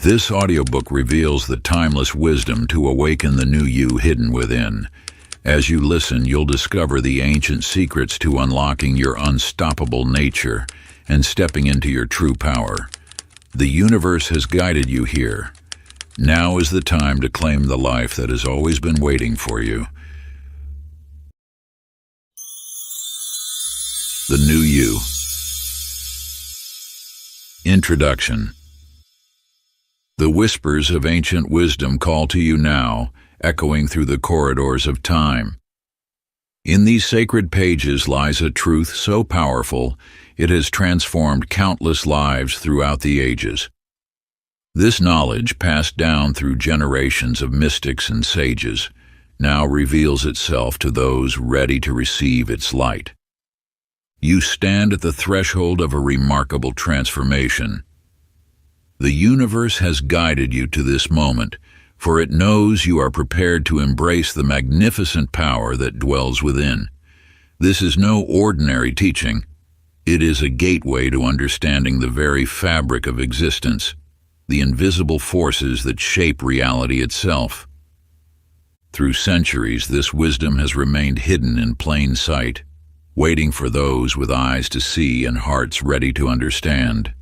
This audiobook reveals the timeless wisdom to awaken the new you hidden within. As you listen, you'll discover the ancient secrets to unlocking your unstoppable nature and stepping into your true power. The universe has guided you here. Now is the time to claim the life that has always been waiting for you. The New You. Introduction. The whispers of ancient wisdom call to you now, echoing through the corridors of time. In these sacred pages lies a truth so powerful it has transformed countless lives throughout the ages. This knowledge, passed down through generations of mystics and sages, now reveals itself to those ready to receive its light. You stand at the threshold of a remarkable transformation. The universe has guided you to this moment, for it knows you are prepared to embrace the magnificent power that dwells within. This is no ordinary teaching. It is a gateway to understanding the very fabric of existence, the invisible forces that shape reality itself. Through centuries, this wisdom has remained hidden in plain sight, waiting for those with eyes to see and hearts ready to understand.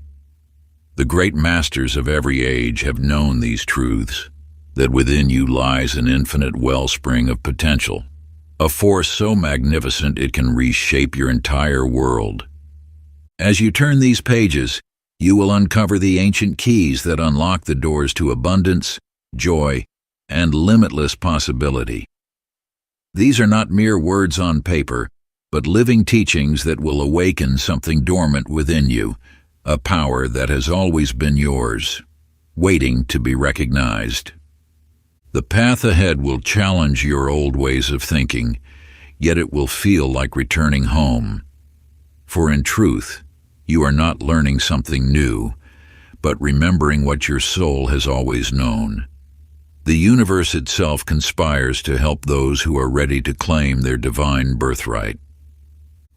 The great masters of every age have known these truths, that within you lies an infinite wellspring of potential, a force so magnificent it can reshape your entire world. As you turn these pages, you will uncover the ancient keys that unlock the doors to abundance, joy, and limitless possibility. These are not mere words on paper, but living teachings that will awaken something dormant within you, a power that has always been yours, waiting to be recognized. The path ahead will challenge your old ways of thinking, yet it will feel like returning home. For in truth, you are not learning something new, but remembering what your soul has always known. The universe itself conspires to help those who are ready to claim their divine birthright.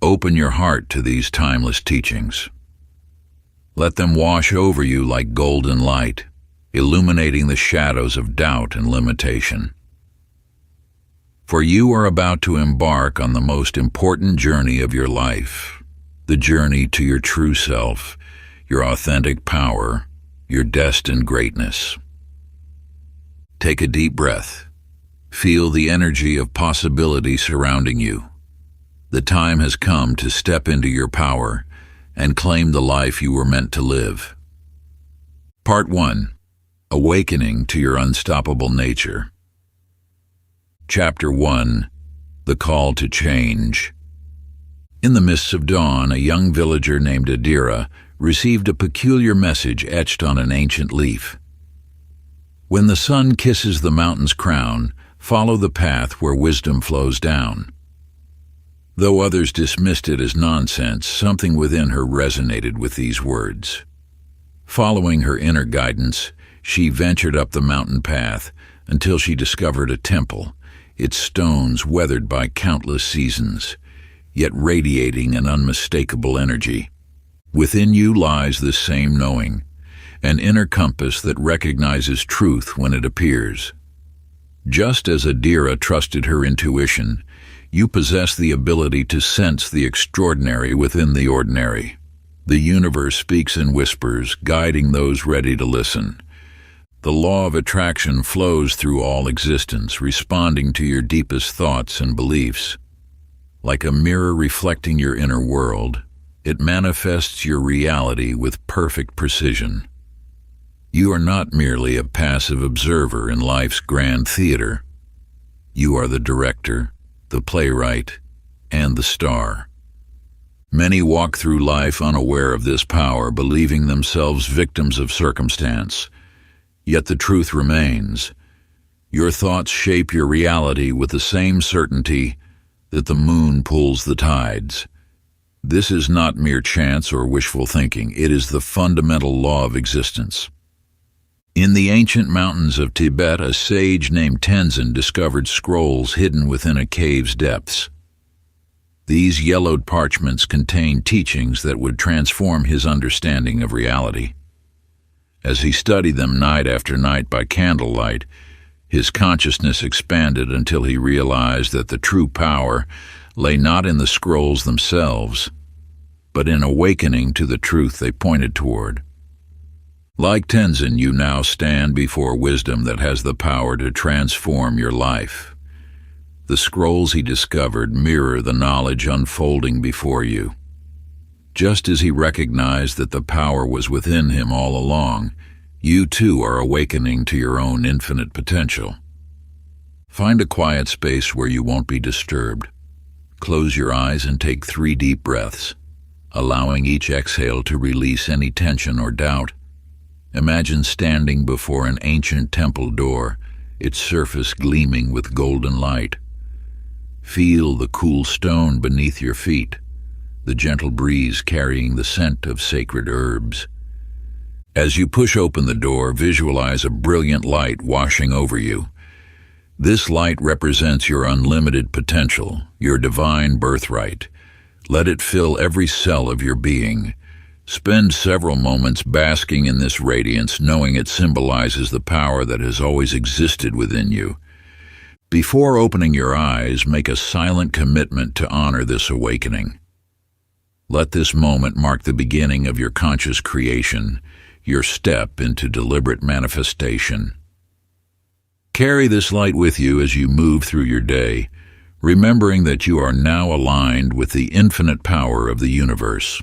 Open your heart to these timeless teachings. Let them wash over you like golden light, illuminating the shadows of doubt and limitation. For you are about to embark on the most important journey of your life, the journey to your true self, your authentic power, your destined greatness. Take a deep breath. Feel the energy of possibility surrounding you. The time has come to step into your power and claim the life you were meant to live. Part 1. Awakening to your unstoppable nature. Chapter 1. The Call to Change. In the mists of dawn, a young villager named Adira received a peculiar message etched on an ancient leaf. When the sun kisses the mountain's crown, follow the path where wisdom flows down. Though others dismissed it as nonsense, something within her resonated with these words. Following her inner guidance, she ventured up the mountain path until she discovered a temple, its stones weathered by countless seasons, yet radiating an unmistakable energy. Within you lies the same knowing, an inner compass that recognizes truth when it appears. Just as Adira trusted her intuition, you possess the ability to sense the extraordinary within the ordinary. The universe speaks in whispers, guiding those ready to listen. The law of attraction flows through all existence, responding to your deepest thoughts and beliefs. Like a mirror reflecting your inner world, it manifests your reality with perfect precision. You are not merely a passive observer in life's grand theater. You are the director, the playwright, and the star. Many walk through life unaware of this power, believing themselves victims of circumstance. Yet the truth remains. Your thoughts shape your reality with the same certainty that the moon pulls the tides. This is not mere chance or wishful thinking. It is the fundamental law of existence. In the ancient mountains of Tibet, a sage named Tenzin discovered scrolls hidden within a cave's depths. These yellowed parchments contained teachings that would transform his understanding of reality. As he studied them night after night by candlelight, his consciousness expanded until he realized that the true power lay not in the scrolls themselves, but in awakening to the truth they pointed toward. Like Tenzin, you now stand before wisdom that has the power to transform your life. The scrolls he discovered mirror the knowledge unfolding before you. Just as he recognized that the power was within him all along, you too are awakening to your own infinite potential. Find a quiet space where you won't be disturbed. Close your eyes and take 3 deep breaths, allowing each exhale to release any tension or doubt. Imagine standing before an ancient temple door, its surface gleaming with golden light. Feel the cool stone beneath your feet, the gentle breeze carrying the scent of sacred herbs. As you push open the door, visualize a brilliant light washing over you. This light represents your unlimited potential, your divine birthright. Let it fill every cell of your being. Spend several moments basking in this radiance, knowing it symbolizes the power that has always existed within you. Before opening your eyes, make a silent commitment to honor this awakening. Let this moment mark the beginning of your conscious creation, your step into deliberate manifestation. Carry this light with you as you move through your day, remembering that you are now aligned with the infinite power of the universe.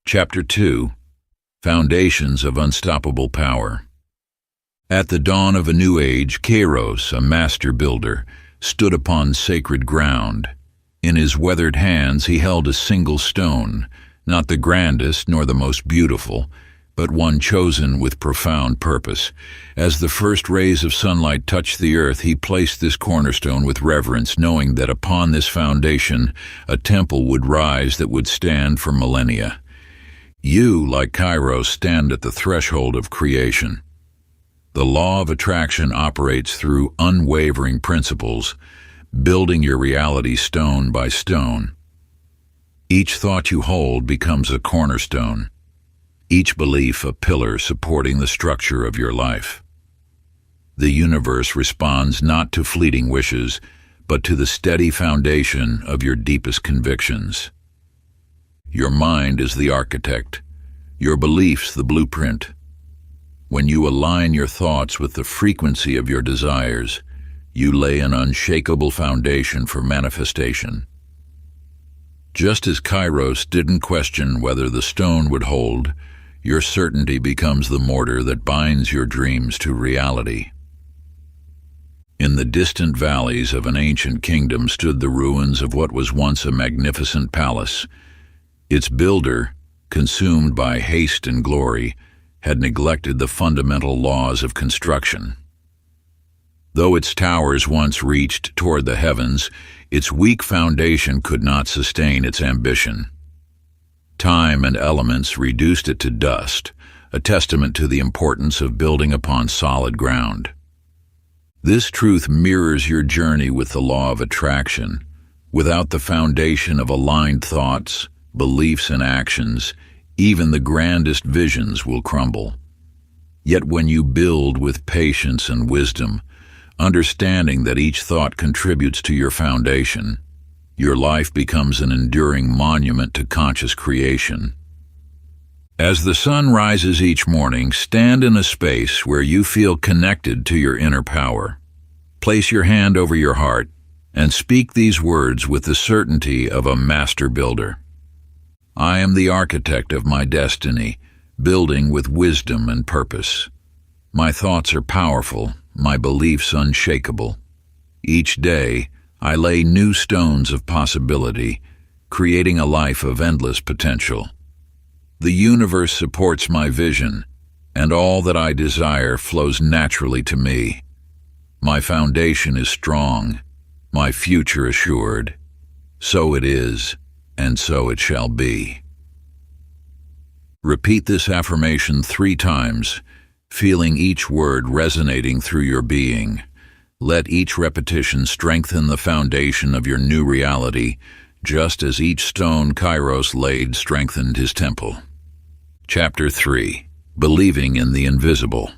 Chapter 2. Foundations of Unstoppable Power. At the dawn of a new age, Kairos, a master builder, stood upon sacred ground. In his weathered hands he held a single stone, not the grandest nor the most beautiful, but one chosen with profound purpose. As the first rays of sunlight touched the earth, he placed this cornerstone with reverence, knowing that upon this foundation a temple would rise that would stand for millennia. You, like Kairos, stand at the threshold of creation. The law of attraction operates through unwavering principles, building your reality stone by stone. Each thought you hold becomes a cornerstone, each belief a pillar supporting the structure of your life. The universe responds not to fleeting wishes, but to the steady foundation of your deepest convictions. Your mind is the architect, your beliefs the blueprint. When you align your thoughts with the frequency of your desires, you lay an unshakable foundation for manifestation. Just as Kairos didn't question whether the stone would hold, your certainty becomes the mortar that binds your dreams to reality. In the distant valleys of an ancient kingdom stood the ruins of what was once a magnificent palace. Its builder, consumed by haste and glory, had neglected the fundamental laws of construction. Though its towers once reached toward the heavens, its weak foundation could not sustain its ambition. Time and elements reduced it to dust, a testament to the importance of building upon solid ground. This truth mirrors your journey with the law of attraction. Without the foundation of aligned thoughts, beliefs, and actions, even the grandest visions will crumble. Yet when you build with patience and wisdom, understanding that each thought contributes to your foundation, your life becomes an enduring monument to conscious creation. As the sun rises each morning, stand in a space where you feel connected to your inner power. Place your hand over your heart and speak these words with the certainty of a master builder. I am the architect of my destiny, building with wisdom and purpose. My thoughts are powerful, my beliefs unshakable. Each day, I lay new stones of possibility, creating a life of endless potential. The universe supports my vision, and all that I desire flows naturally to me. My foundation is strong, my future assured. So it is, and so it shall be. Repeat this affirmation 3 times, feeling each word resonating through your being. Let each repetition strengthen the foundation of your new reality, just as each stone Kairos laid strengthened his temple. Chapter 3. believing in the invisible.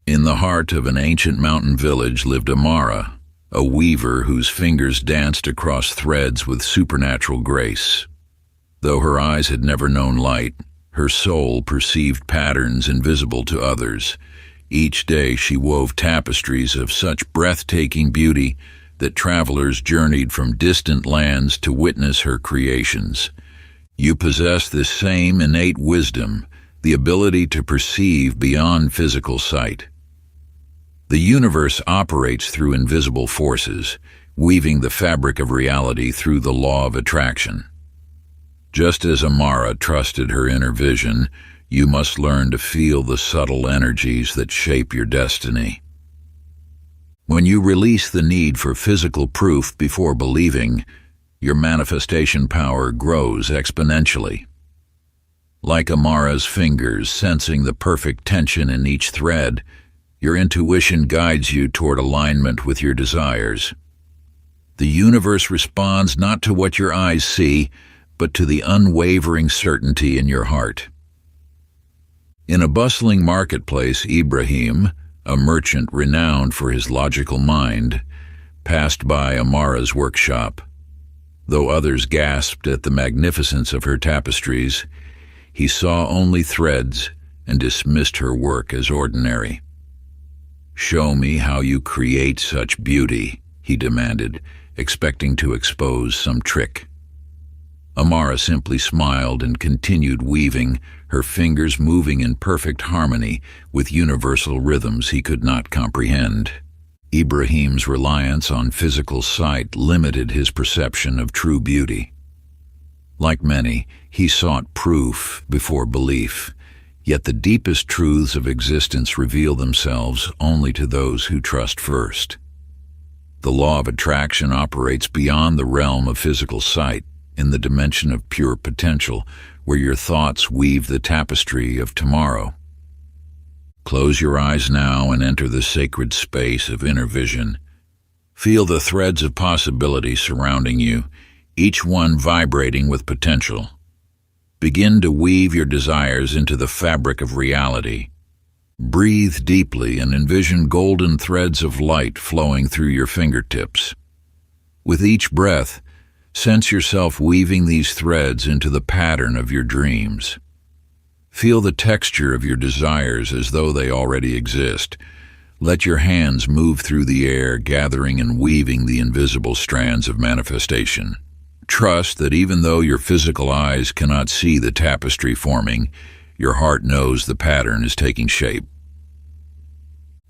In the heart of an ancient mountain village lived Amara, a weaver whose fingers danced across threads with supernatural grace. Though her eyes had never known light, her soul perceived patterns invisible to others. Each day she wove tapestries of such breathtaking beauty that travelers journeyed from distant lands to witness her creations. You possess this same innate wisdom, the ability to perceive beyond physical sight. The universe operates through invisible forces, weaving the fabric of reality through the law of attraction. Just as Amara trusted her inner vision, you must learn to feel the subtle energies that shape your destiny. When you release the need for physical proof before believing, your manifestation power grows exponentially. Like Amara's fingers sensing the perfect tension in each thread, your intuition guides you toward alignment with your desires. The universe responds not to what your eyes see, but to the unwavering certainty in your heart. In a bustling marketplace, Ibrahim, a merchant renowned for his logical mind, passed by Amara's workshop. Though others gasped at the magnificence of her tapestries, he saw only threads and dismissed her work as ordinary. "Show me how you create such beauty," he demanded, expecting to expose some trick. Amara simply smiled and continued weaving, her fingers moving in perfect harmony with universal rhythms he could not comprehend. Ibrahim's reliance on physical sight limited his perception of true beauty. Like many, he sought proof before belief, yet the deepest truths of existence reveal themselves only to those who trust first. The law of attraction operates beyond the realm of physical sight, in the dimension of pure potential, where your thoughts weave the tapestry of tomorrow. Close your eyes now and enter the sacred space of inner vision. Feel the threads of possibility surrounding you, each one vibrating with potential. Begin to weave your desires into the fabric of reality. Breathe deeply and envision golden threads of light flowing through your fingertips. With each breath, sense yourself weaving these threads into the pattern of your dreams. Feel the texture of your desires as though they already exist. Let your hands move through the air, gathering and weaving the invisible strands of manifestation. Trust that even though your physical eyes cannot see the tapestry forming, your heart knows the pattern is taking shape.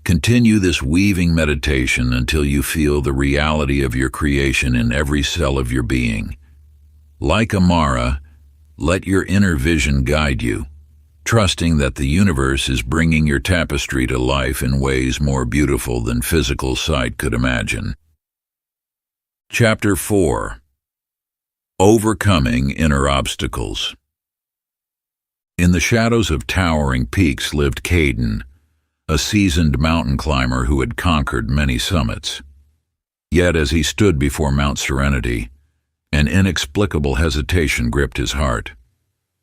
Continue this weaving meditation until you feel the reality of your creation in every cell of your being. Like Amara, let your inner vision guide you, trusting that the universe is bringing your tapestry to life in ways more beautiful than physical sight could imagine. Chapter 4. Overcoming Inner Obstacles. In the shadows of towering peaks lived Caden, a seasoned mountain climber who had conquered many summits. Yet as he stood before Mount Serenity, an inexplicable hesitation gripped his heart.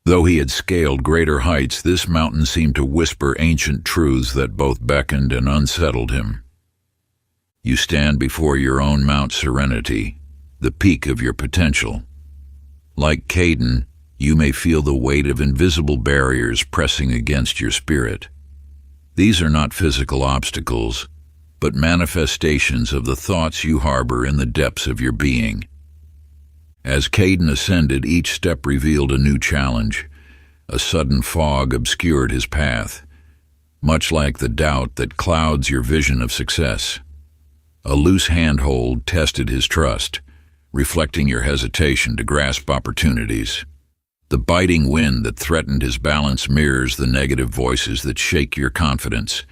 Though he had scaled greater heights, this mountain seemed to whisper ancient truths that both beckoned and unsettled him. You stand before your own Mount Serenity, the peak of your potential. Like Caden, you may feel the weight of invisible barriers pressing against your spirit. These are not physical obstacles, but manifestations of the thoughts you harbor in the depths of your being. As Caden ascended, each step revealed a new challenge. A sudden fog obscured his path, much like the doubt that clouds your vision of success. A loose handhold tested his trust, reflecting your hesitation to grasp opportunities. The biting wind that threatened his balance mirrors the negative voices that shake your confidence.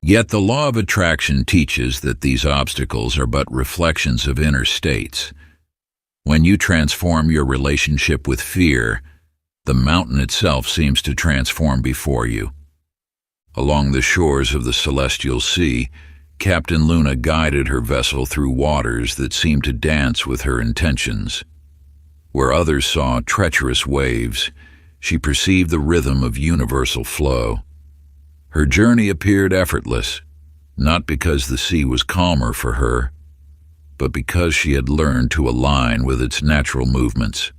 Yet the law of attraction teaches that these obstacles are but reflections of inner states. When you transform your relationship with fear, the mountain itself seems to transform before you. Along the shores of the celestial sea, Captain Luna guided her vessel through waters that seemed to dance with her intentions. Where others saw treacherous waves, she perceived the rhythm of universal flow. Her journey appeared effortless, not because the sea was calmer for her, but because she had learned to align with its natural movements.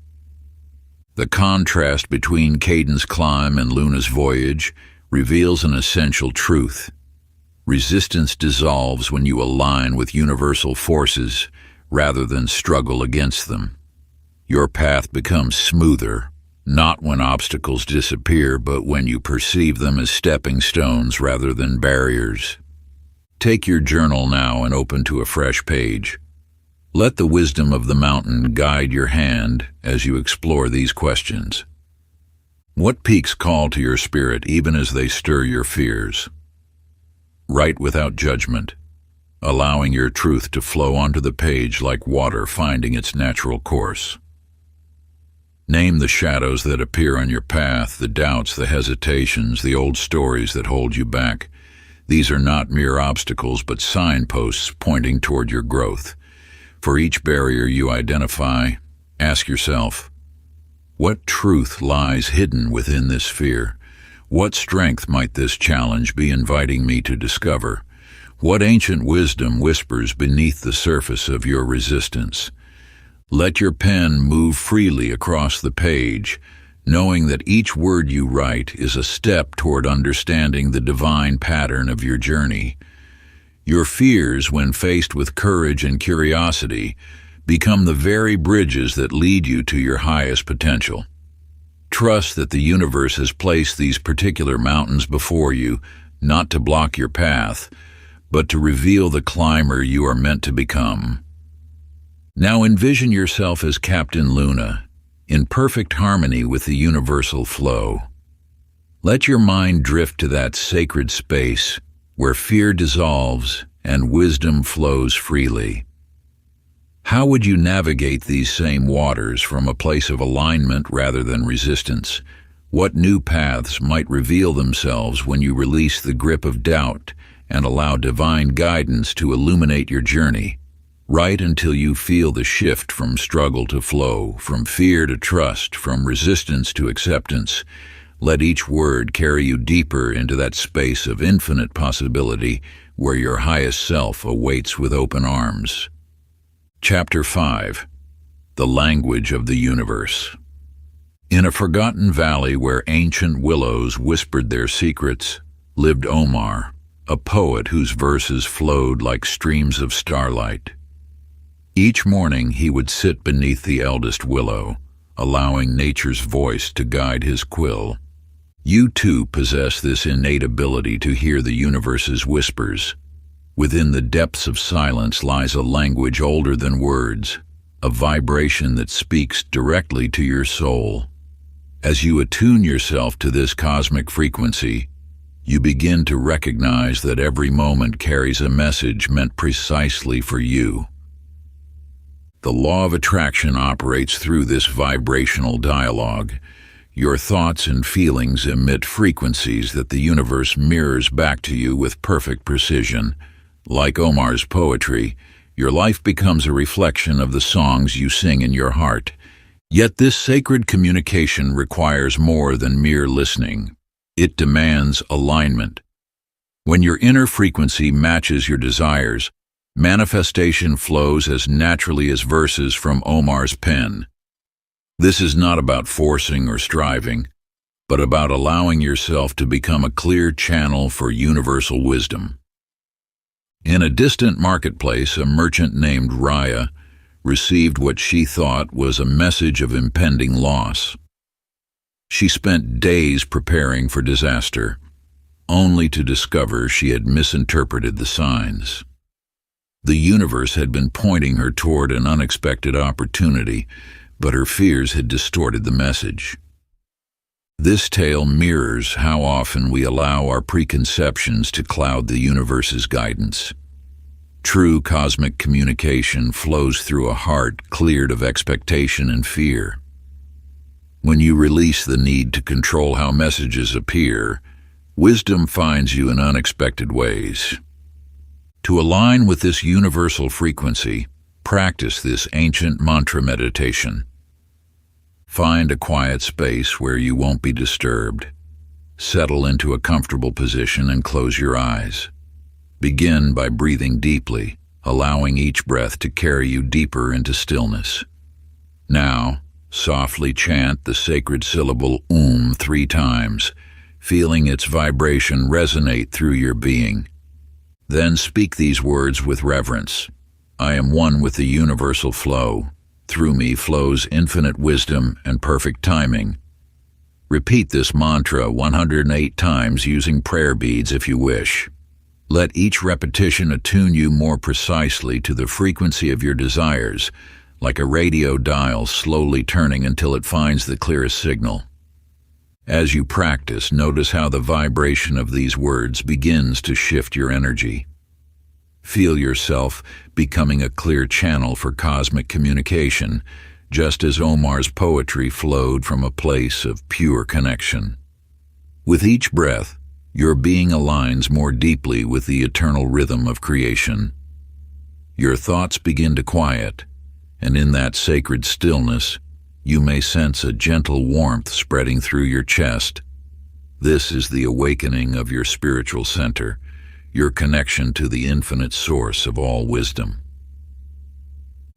The contrast between Caden's climb and Luna's voyage reveals an essential truth. Resistance dissolves when you align with universal forces rather than struggle against them. Your path becomes smoother, not when obstacles disappear, but when you perceive them as stepping stones rather than barriers. Take your journal now and open to a fresh page. Let the wisdom of the mountain guide your hand as you explore these questions. What peaks call to your spirit even as they stir your fears? Write without judgment, allowing your truth to flow onto the page like water finding its natural course. Name the shadows that appear on your path, the doubts, the hesitations, the old stories that hold you back. These are not mere obstacles, but signposts pointing toward your growth. For each barrier you identify, ask yourself, what truth lies hidden within this fear? What strength might this challenge be inviting me to discover? What ancient wisdom whispers beneath the surface of your resistance? Let your pen move freely across the page, knowing that each word you write is a step toward understanding the divine pattern of your journey. Your fears, when faced with courage and curiosity, become the very bridges that lead you to your highest potential. Trust that the universe has placed these particular mountains before you, not to block your path, but to reveal the climber you are meant to become. Now envision yourself as Captain Luna, in perfect harmony with the universal flow. Let your mind drift to that sacred space where fear dissolves and wisdom flows freely. How would you navigate these same waters from a place of alignment rather than resistance? What new paths might reveal themselves when you release the grip of doubt and allow divine guidance to illuminate your journey? Write until you feel the shift from struggle to flow, from fear to trust, from resistance to acceptance. Let each word carry you deeper into that space of infinite possibility where your highest self awaits with open arms. Chapter 5. The Language of the Universe. In a forgotten valley where ancient willows whispered their secrets, lived Omar, a poet whose verses flowed like streams of starlight. Each morning he would sit beneath the eldest willow, allowing nature's voice to guide his quill. You too possess this innate ability to hear the universe's whispers. Within the depths of silence lies a language older than words, a vibration that speaks directly to your soul. As you attune yourself to this cosmic frequency, you begin to recognize that every moment carries a message meant precisely for you. The law of attraction operates through this vibrational dialogue. Your thoughts and feelings emit frequencies that the universe mirrors back to you with perfect precision. Like Omar's poetry, your life becomes a reflection of the songs you sing in your heart. Yet this sacred communication requires more than mere listening. It demands alignment. When your inner frequency matches your desires, manifestation flows as naturally as verses from Omar's pen. This is not about forcing or striving, but about allowing yourself to become a clear channel for universal wisdom. In a distant marketplace, a merchant named Raya received what she thought was a message of impending loss. She spent days preparing for disaster, only to discover she had misinterpreted the signs. The universe had been pointing her toward an unexpected opportunity, but her fears had distorted the message. This tale mirrors how often we allow our preconceptions to cloud the universe's guidance. True cosmic communication flows through a heart cleared of expectation and fear. When you release the need to control how messages appear, wisdom finds you in unexpected ways. To align with this universal frequency, practice this ancient mantra meditation. Find a quiet space where you won't be disturbed. Settle into a comfortable position and close your eyes. Begin by breathing deeply, allowing each breath to carry you deeper into stillness. Now, softly chant the sacred syllable 3 times, feeling its vibration resonate through your being. Then speak these words with reverence. I am one with the universal flow. Through me flows infinite wisdom and perfect timing. Repeat this mantra 108 times using prayer beads if you wish. Let each repetition attune you more precisely to the frequency of your desires, like a radio dial slowly turning until it finds the clearest signal. As you practice, notice how the vibration of these words begins to shift your energy. Feel yourself becoming a clear channel for cosmic communication, just as Omar's poetry flowed from a place of pure connection. With each breath, your being aligns more deeply with the eternal rhythm of creation. Your thoughts begin to quiet, and in that sacred stillness, you may sense a gentle warmth spreading through your chest. This is the awakening of your spiritual center, your connection to the infinite source of all wisdom.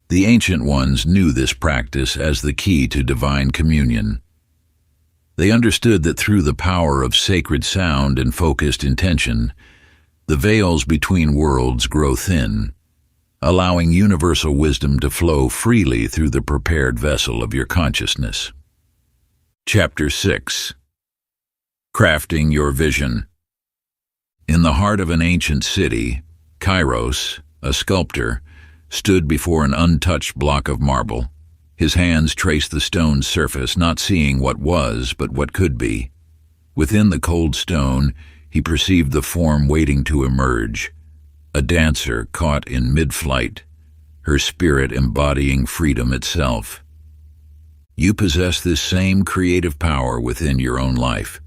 The ancient ones knew this practice as the key to divine communion. They understood that through the power of sacred sound and focused intention, the veils between worlds grow thin, allowing universal wisdom to flow freely through the prepared vessel of your consciousness. Chapter 6. Crafting Your Vision. In the heart of an ancient city, Kairos, a sculptor, stood before an untouched block of marble. His hands traced the stone's surface, not seeing what was, but what could be. Within the cold stone, he perceived the form waiting to emerge, a dancer caught in mid-flight, her spirit embodying freedom itself. You possess this same creative power within your own life.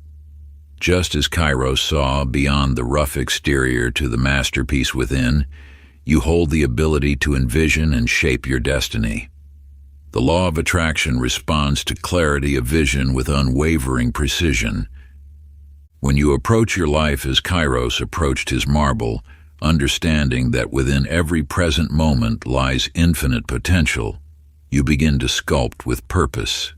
Just as Kairos saw beyond the rough exterior to the masterpiece within, you hold the ability to envision and shape your destiny. The law of attraction responds to clarity of vision with unwavering precision. When you approach your life as Kairos approached his marble, understanding that within every present moment lies infinite potential, you begin to sculpt with purpose.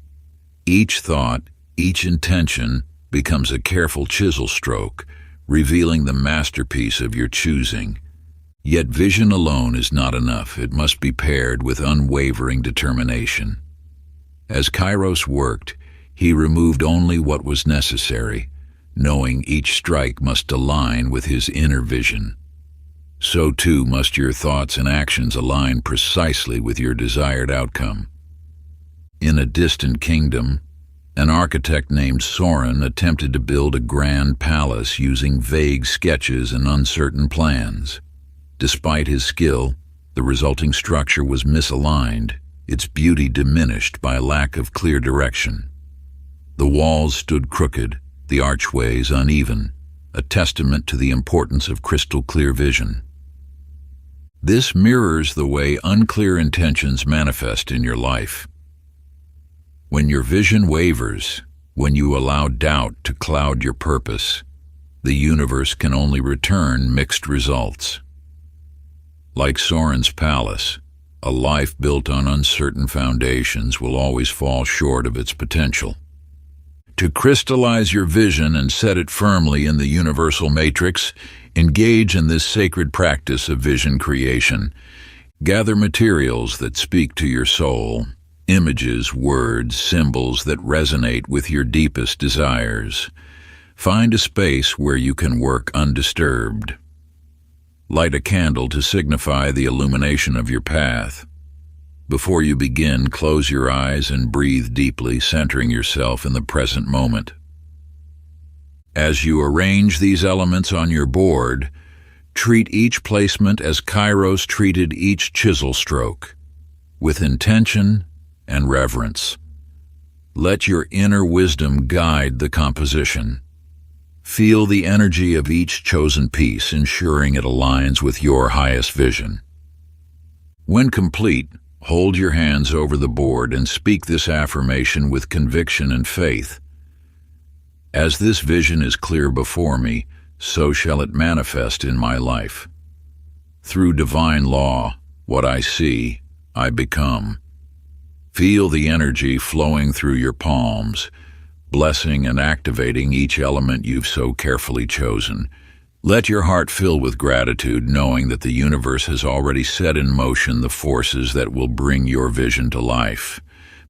Each thought, each intention, becomes a careful chisel stroke, revealing the masterpiece of your choosing. Yet vision alone is not enough. It must be paired with unwavering determination. As Kairos worked, he removed only what was necessary, knowing each strike must align with his inner vision. So too must your thoughts and actions align precisely with your desired outcome. In a distant kingdom, an architect named Soren attempted to build a grand palace using vague sketches and uncertain plans. Despite his skill, the resulting structure was misaligned, its beauty diminished by a lack of clear direction. The walls stood crooked, the archways uneven, a testament to the importance of crystal-clear vision. This mirrors the way unclear intentions manifest in your life. When your vision wavers, when you allow doubt to cloud your purpose, the universe can only return mixed results. Like Soren's palace, a life built on uncertain foundations will always fall short of its potential. To crystallize your vision and set it firmly in the universal matrix, engage in this sacred practice of vision creation. Gather materials that speak to your soul. Images, words, symbols that resonate with your deepest desires. Find a space where you can work undisturbed. Light a candle to signify the illumination of your path. Before you begin, close your eyes and breathe deeply, centering yourself in the present moment. As you arrange these elements on your board, treat each placement as Kairos treated each chisel stroke, with intention and reverence. Let your inner wisdom guide the composition. Feel the energy of each chosen piece, ensuring it aligns with your highest vision. When complete, Hold your hands over the board and speak this affirmation with conviction and faith. As this vision is clear before me, so shall it manifest in my life. Through divine law, what I see, I become. Feel the energy flowing through your palms, blessing and activating each element you've so carefully chosen. Let your heart fill with gratitude, knowing that the universe has already set in motion the forces that will bring your vision to life.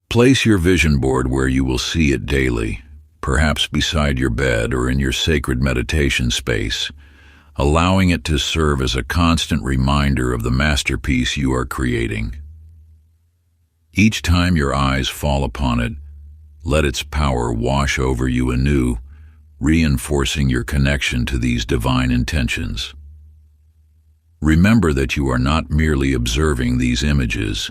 Place your vision board where you will see it daily, perhaps beside your bed or in your sacred meditation space, allowing it to serve as a constant reminder of the masterpiece you are creating. Each time your eyes fall upon it, let its power wash over you anew, reinforcing your connection to these divine intentions. Remember that you are not merely observing these images,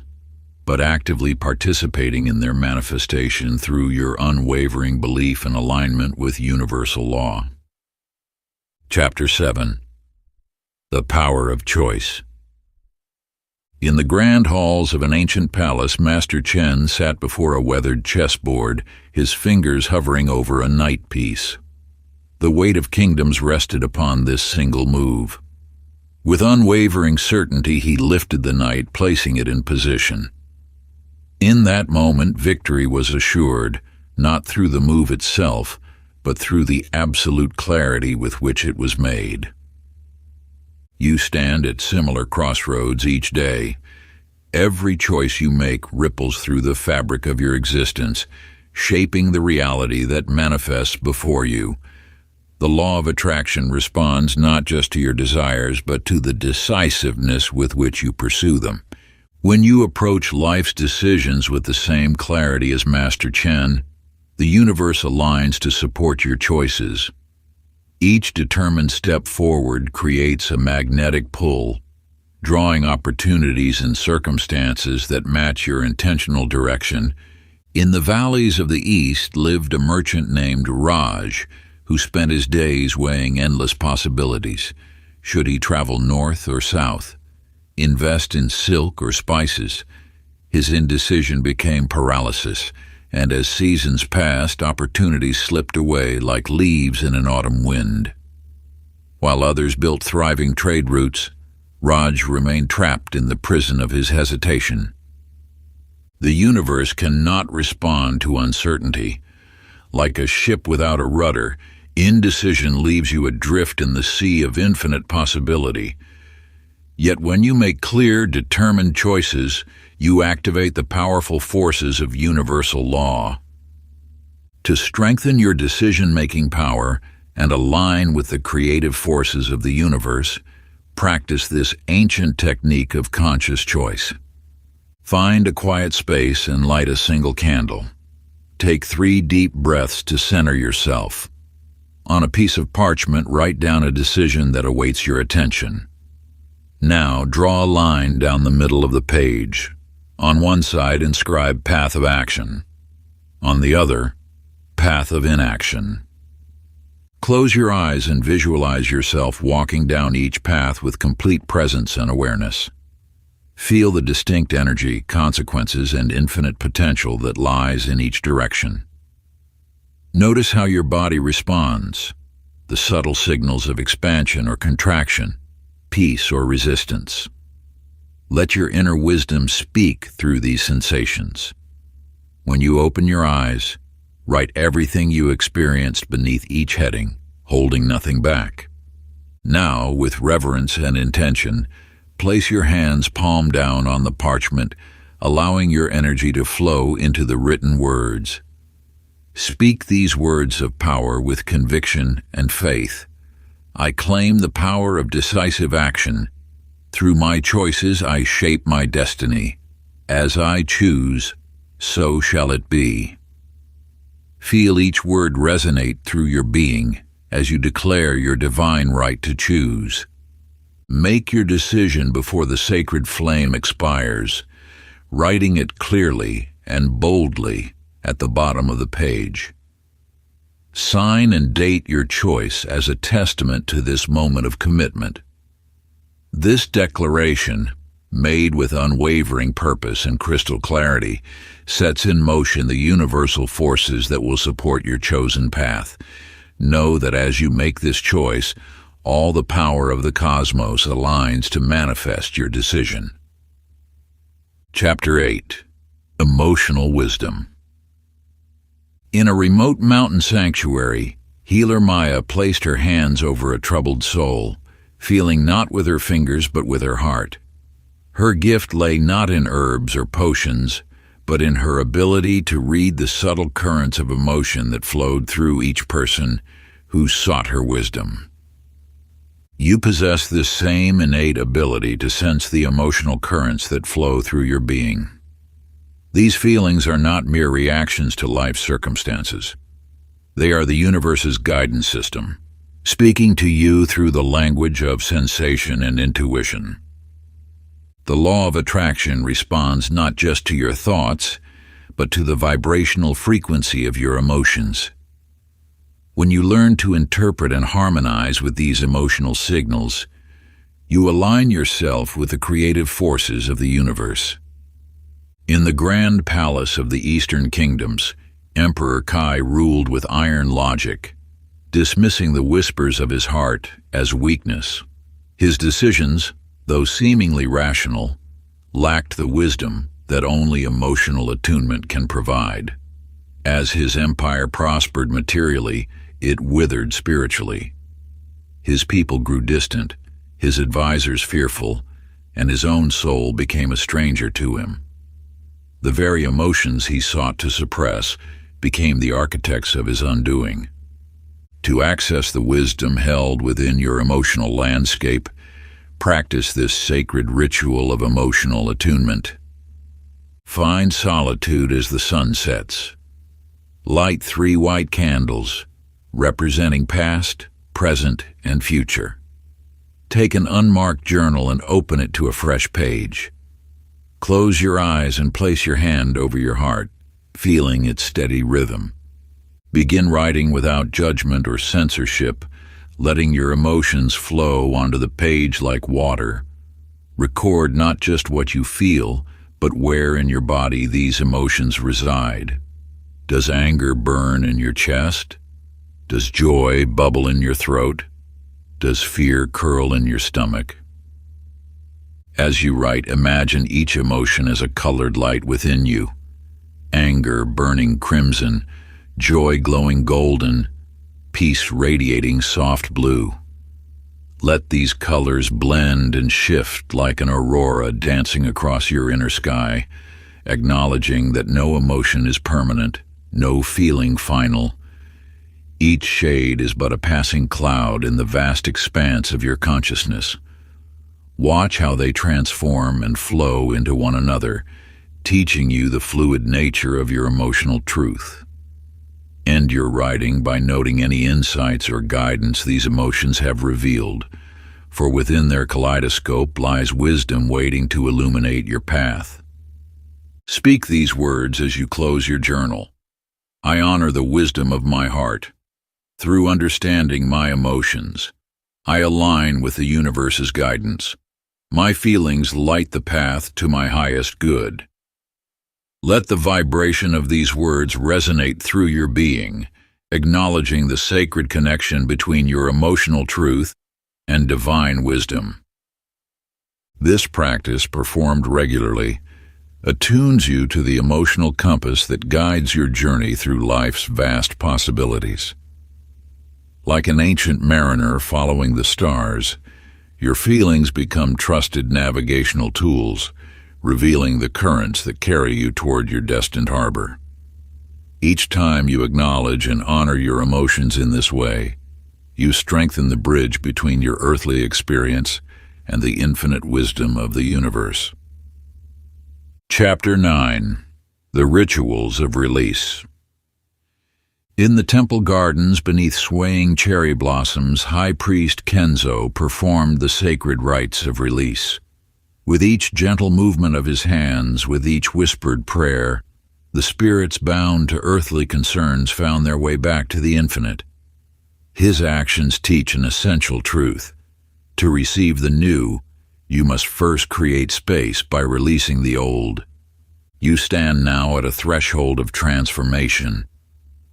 but actively participating in their manifestation through your unwavering belief and alignment with universal law. Chapter 7. The Power of Choice. In the grand halls of an ancient palace, Master Chen sat before a weathered chessboard, his fingers hovering over a knight piece. The weight of kingdoms rested upon this single move. With unwavering certainty, he lifted the knight, placing it in position. In that moment, victory was assured, not through the move itself, but through the absolute clarity with which it was made. You stand at similar crossroads each day. Every choice you make ripples through the fabric of your existence, shaping the reality that manifests before you. The law of attraction responds not just to your desires, but to the decisiveness with which you pursue them. When you approach life's decisions with the same clarity as Master Chen, the universe aligns to support your choices. Each determined step forward creates a magnetic pull, drawing opportunities and circumstances that match your intentional direction. In the valleys of the East lived a merchant named Raj, who spent his days weighing endless possibilities. Should he travel north or south? Invest in silk or spices? His indecision became paralysis, and as seasons passed, opportunities slipped away like leaves in an autumn wind. While others built thriving trade routes, Raj remained trapped in the prison of his hesitation. The universe cannot respond to uncertainty. Like a ship without a rudder, indecision leaves you adrift in the sea of infinite possibility. Yet when you make clear, determined choices, you activate the powerful forces of universal law. To strengthen your decision-making power and align with the creative forces of the universe, practice this ancient technique of conscious choice. Find a quiet space and light a single candle. Take 3 deep breaths to center yourself. On a piece of parchment, write down a decision that awaits your attention. Now, draw a line down the middle of the page. On one side, inscribe Path of Action. On the other, Path of Inaction. Close your eyes and visualize yourself walking down each path with complete presence and awareness. Feel the distinct energy, consequences, and infinite potential that lies in each direction. Notice how your body responds, the subtle signals of expansion or contraction, peace or resistance. Let your inner wisdom speak through these sensations. When you open your eyes, write everything you experienced beneath each heading, holding nothing back. Now, with reverence and intention, place your hands palm down on the parchment, allowing your energy to flow into the written words. Speak these words of power with conviction and faith. I claim the power of decisive action. Through my choices, I shape my destiny. As I choose, so shall it be. Feel each word resonate through your being as you declare your divine right to choose. Make your decision before the sacred flame expires, writing it clearly and boldly at the bottom of the page. Sign and date your choice as a testament to this moment of commitment. This declaration, made with unwavering purpose and crystal clarity, sets in motion the universal forces that will support your chosen path. Know that as you make this choice, all the power of the cosmos aligns to manifest your decision. Chapter 8. Emotional Wisdom. In a remote mountain sanctuary, healer Maya placed her hands over a troubled soul, feeling not with her fingers but with her heart. Her gift lay not in herbs or potions, but in her ability to read the subtle currents of emotion that flowed through each person who sought her wisdom. You possess this same innate ability to sense the emotional currents that flow through your being. These feelings are not mere reactions to life's circumstances. They are the universe's guidance system, speaking to you through the language of sensation and intuition. The law of attraction responds not just to your thoughts, but to the vibrational frequency of your emotions. When you learn to interpret and harmonize with these emotional signals, you align yourself with the creative forces of the universe. In the grand palace of the Eastern Kingdoms, Emperor Kai ruled with iron logic, dismissing the whispers of his heart as weakness. His decisions, though seemingly rational, lacked the wisdom that only emotional attunement can provide. As his empire prospered materially, it withered spiritually. His people grew distant, his advisors fearful, and his own soul became a stranger to him. The very emotions he sought to suppress became the architects of his undoing. To access the wisdom held within your emotional landscape, practice this sacred ritual of emotional attunement. Find solitude as the sun sets. Light 3 white candles, representing past, present, and future. Take an unmarked journal and open it to a fresh page. Close your eyes and place your hand over your heart, feeling its steady rhythm. Begin writing without judgment or censorship, letting your emotions flow onto the page like water. Record not just what you feel, but where in your body these emotions reside. Does anger burn in your chest? Does joy bubble in your throat? Does fear curl in your stomach? As you write, imagine each emotion as a colored light within you. Anger burning crimson, joy glowing golden, peace radiating soft blue. Let these colors blend and shift like an aurora dancing across your inner sky, acknowledging that no emotion is permanent, no feeling final. Each shade is but a passing cloud in the vast expanse of your consciousness. Watch how they transform and flow into one another, teaching you the fluid nature of your emotional truth. End your writing by noting any insights or guidance these emotions have revealed, for within their kaleidoscope lies wisdom waiting to illuminate your path. Speak these words as you close your journal. I honor the wisdom of my heart. Through understanding my emotions, I align with the universe's guidance. My feelings light the path to my highest good. Let the vibration of these words resonate through your being, acknowledging the sacred connection between your emotional truth and divine wisdom. This practice, performed regularly, attunes you to the emotional compass that guides your journey through life's vast possibilities. Like an ancient mariner following the stars, your feelings become trusted navigational tools, revealing the currents that carry you toward your destined harbor. Each time you acknowledge and honor your emotions in this way, you strengthen the bridge between your earthly experience and the infinite wisdom of the universe. Chapter 9. The Rituals of Release. In the temple gardens beneath swaying cherry blossoms, High Priest Kenzo performed the sacred rites of release. With each gentle movement of his hands, with each whispered prayer, the spirits bound to earthly concerns found their way back to the infinite. His actions teach an essential truth. To receive the new, You must first create space by releasing the old. You stand now at a threshold of transformation.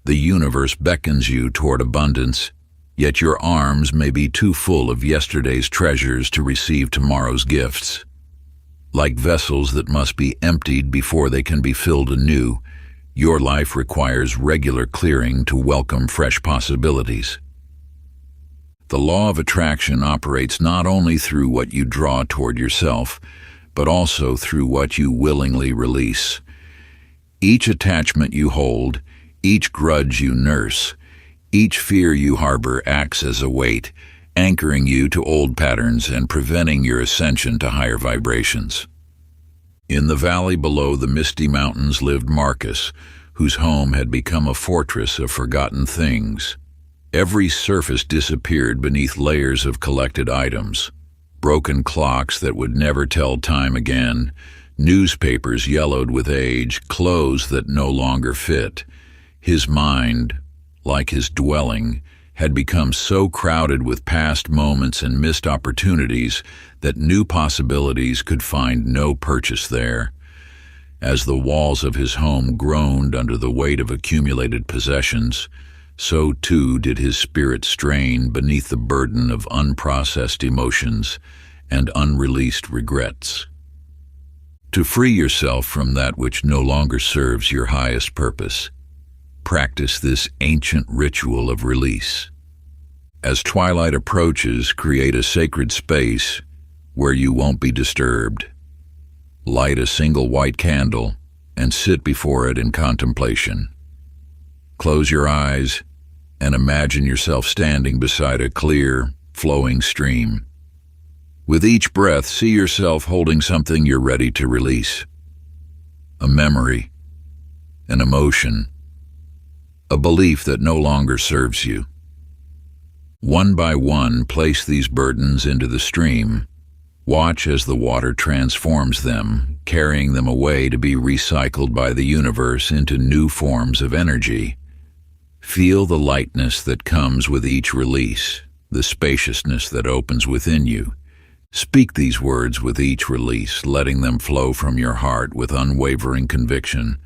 The universe beckons you toward abundance, yet your arms may be too full of yesterday's treasures to receive tomorrow's gifts. Like vessels that must be emptied before they can be filled anew, your life requires regular clearing to welcome fresh possibilities. The law of attraction operates not only through what you draw toward yourself, but also through what you willingly release. Each attachment you hold, each grudge you nurse, each fear you harbor acts as a weight, anchoring you to old patterns and preventing your ascension to higher vibrations. In the valley below the misty mountains lived Marcus, whose home had become a fortress of forgotten things. Every surface disappeared beneath layers of collected items. Broken clocks that would never tell time again, newspapers yellowed with age, clothes that no longer fit. His mind, like his dwelling, had become so crowded with past moments and missed opportunities that new possibilities could find no purchase there. As the walls of his home groaned under the weight of accumulated possessions, so too did his spirit strain beneath the burden of unprocessed emotions and unreleased regrets. To free yourself from that which no longer serves your highest purpose, practice this ancient ritual of release. As twilight approaches, create a sacred space where you won't be disturbed. Light a single white candle and sit before it in contemplation. Close your eyes and imagine yourself standing beside a clear, flowing stream. With each breath, see yourself holding something you're ready to release. A memory, an emotion, a belief that no longer serves you. One by one, place these burdens into the stream. Watch as the water transforms them, carrying them away to be recycled by the universe into new forms of energy. Feel the lightness that comes with each release, the spaciousness that opens within you. Speak these words with each release, letting them flow from your heart with unwavering conviction.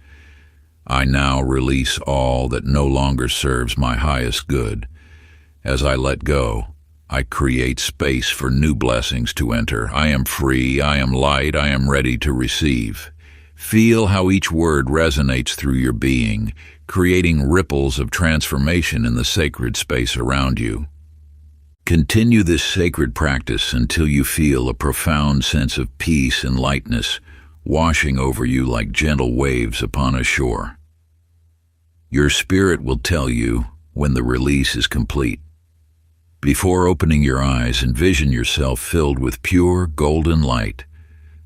I now release all that no longer serves my highest good. As I let go, I create space for new blessings to enter. I am free, I am light, I am ready to receive. Feel how each word resonates through your being, creating ripples of transformation in the sacred space around you. Continue this sacred practice until you feel a profound sense of peace and lightness washing over you like gentle waves upon a shore. Your spirit will tell you when the release is complete. Before opening your eyes, envision yourself filled with pure golden light,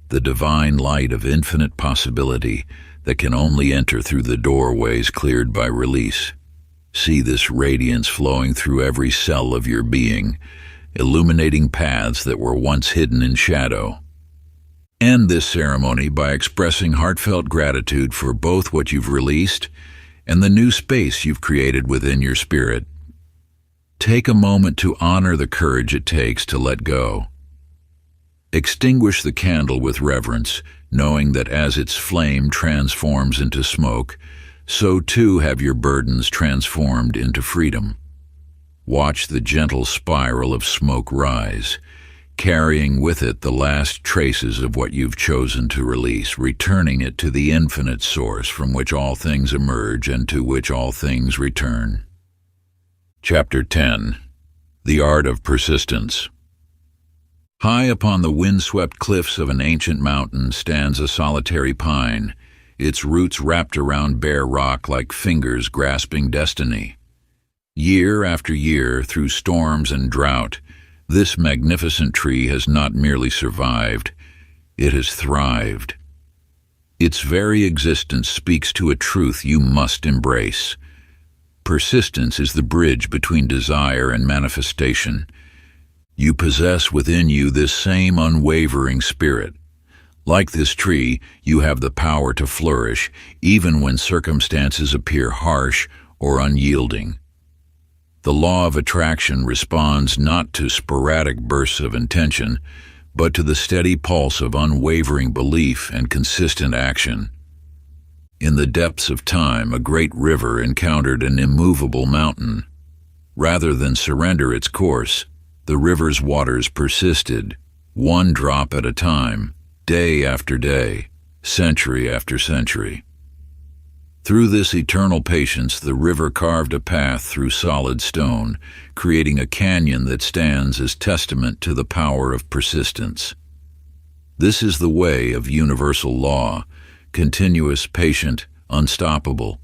the divine light of infinite possibility that can only enter through the doorways cleared by release. See this radiance flowing through every cell of your being, illuminating paths that were once hidden in shadow. End this ceremony by expressing heartfelt gratitude for both what you've released and the new space you've created within your spirit. Take a moment to honor the courage it takes to let go. Extinguish the candle with reverence, knowing that as its flame transforms into smoke, so too have your burdens transformed into freedom. Watch the gentle spiral of smoke rise, carrying with it the last traces of what you've chosen to release, returning it to the infinite source from which all things emerge and to which all things return. Chapter 10. The Art of Persistence. High upon the wind-swept cliffs of an ancient mountain stands a solitary pine, its roots wrapped around bare rock like fingers grasping destiny. Year after year, through storms and drought, this magnificent tree has not merely survived, it has thrived. Its very existence speaks to a truth you must embrace. Persistence is the bridge between desire and manifestation. You possess within you this same unwavering spirit. Like this tree, you have the power to flourish, even when circumstances appear harsh or unyielding. The law of attraction responds not to sporadic bursts of intention, but to the steady pulse of unwavering belief and consistent action. In the depths of time, a great river encountered an immovable mountain. Rather than surrender its course, the river's waters persisted, one drop at a time, day after day, century after century. Through this eternal patience, the river carved a path through solid stone, creating a canyon that stands as testament to the power of persistence. This is the way of universal law, continuous, patient, unstoppable.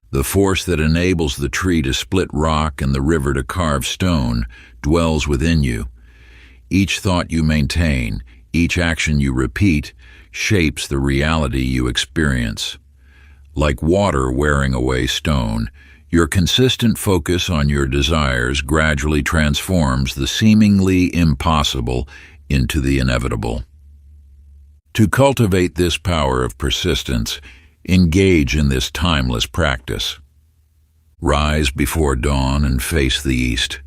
The force that enables the tree to split rock and the river to carve stone dwells within you. Each thought you maintain, each action you repeat, shapes the reality you experience. Like water wearing away stone, your consistent focus on your desires gradually transforms the seemingly impossible into the inevitable. To cultivate this power of persistence, engage in this timeless practice. Rise before dawn and face the east.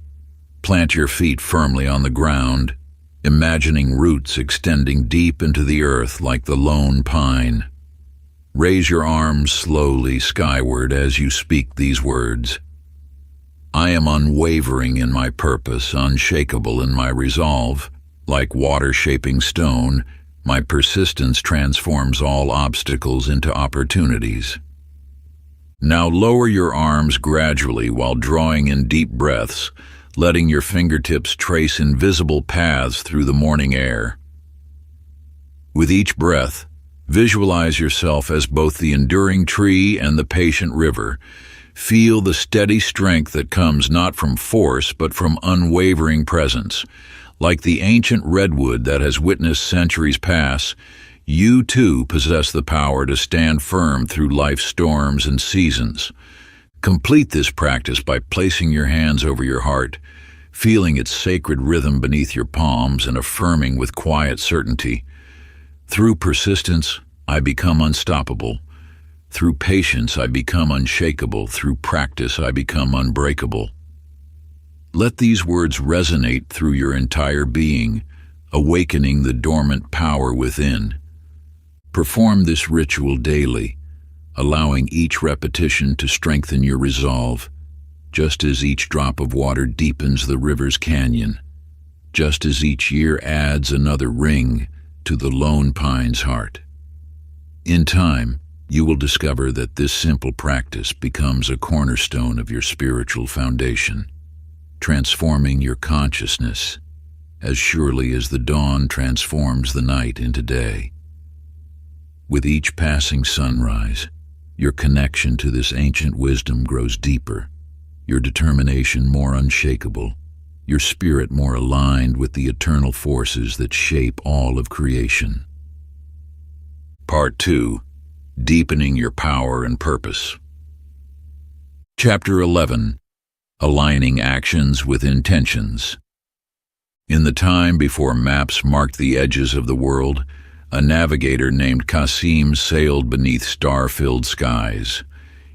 Plant your feet firmly on the ground, imagining roots extending deep into the earth like the lone pine. Raise your arms slowly skyward as you speak these words. I am unwavering in my purpose, unshakable in my resolve. Like water shaping stone, my persistence transforms all obstacles into opportunities. Now lower your arms gradually while drawing in deep breaths, letting your fingertips trace invisible paths through the morning air. With each breath, visualize yourself as both the enduring tree and the patient river. Feel the steady strength that comes not from force but from unwavering presence. Like the ancient redwood that has witnessed centuries pass, you too possess the power to stand firm through life's storms and seasons. Complete this practice by placing your hands over your heart, feeling its sacred rhythm beneath your palms and affirming with quiet certainty, through persistence, I become unstoppable. Through patience, I become unshakable. Through practice, I become unbreakable. Let these words resonate through your entire being, awakening the dormant power within. Perform this ritual daily, allowing each repetition to strengthen your resolve, just as each drop of water deepens the river's canyon, just as each year adds another ring to the lone pine's heart. In time, you will discover that this simple practice becomes a cornerstone of your spiritual foundation, transforming your consciousness as surely as the dawn transforms the night into day. With each passing sunrise, your connection to this ancient wisdom grows deeper, your determination more unshakable, your spirit more aligned with the eternal forces that shape all of creation. Part 2. Deepening your power and purpose. Chapter 11. Aligning actions with intentions. In the time before maps marked the edges of the world, a navigator named Qasim sailed beneath star-filled skies.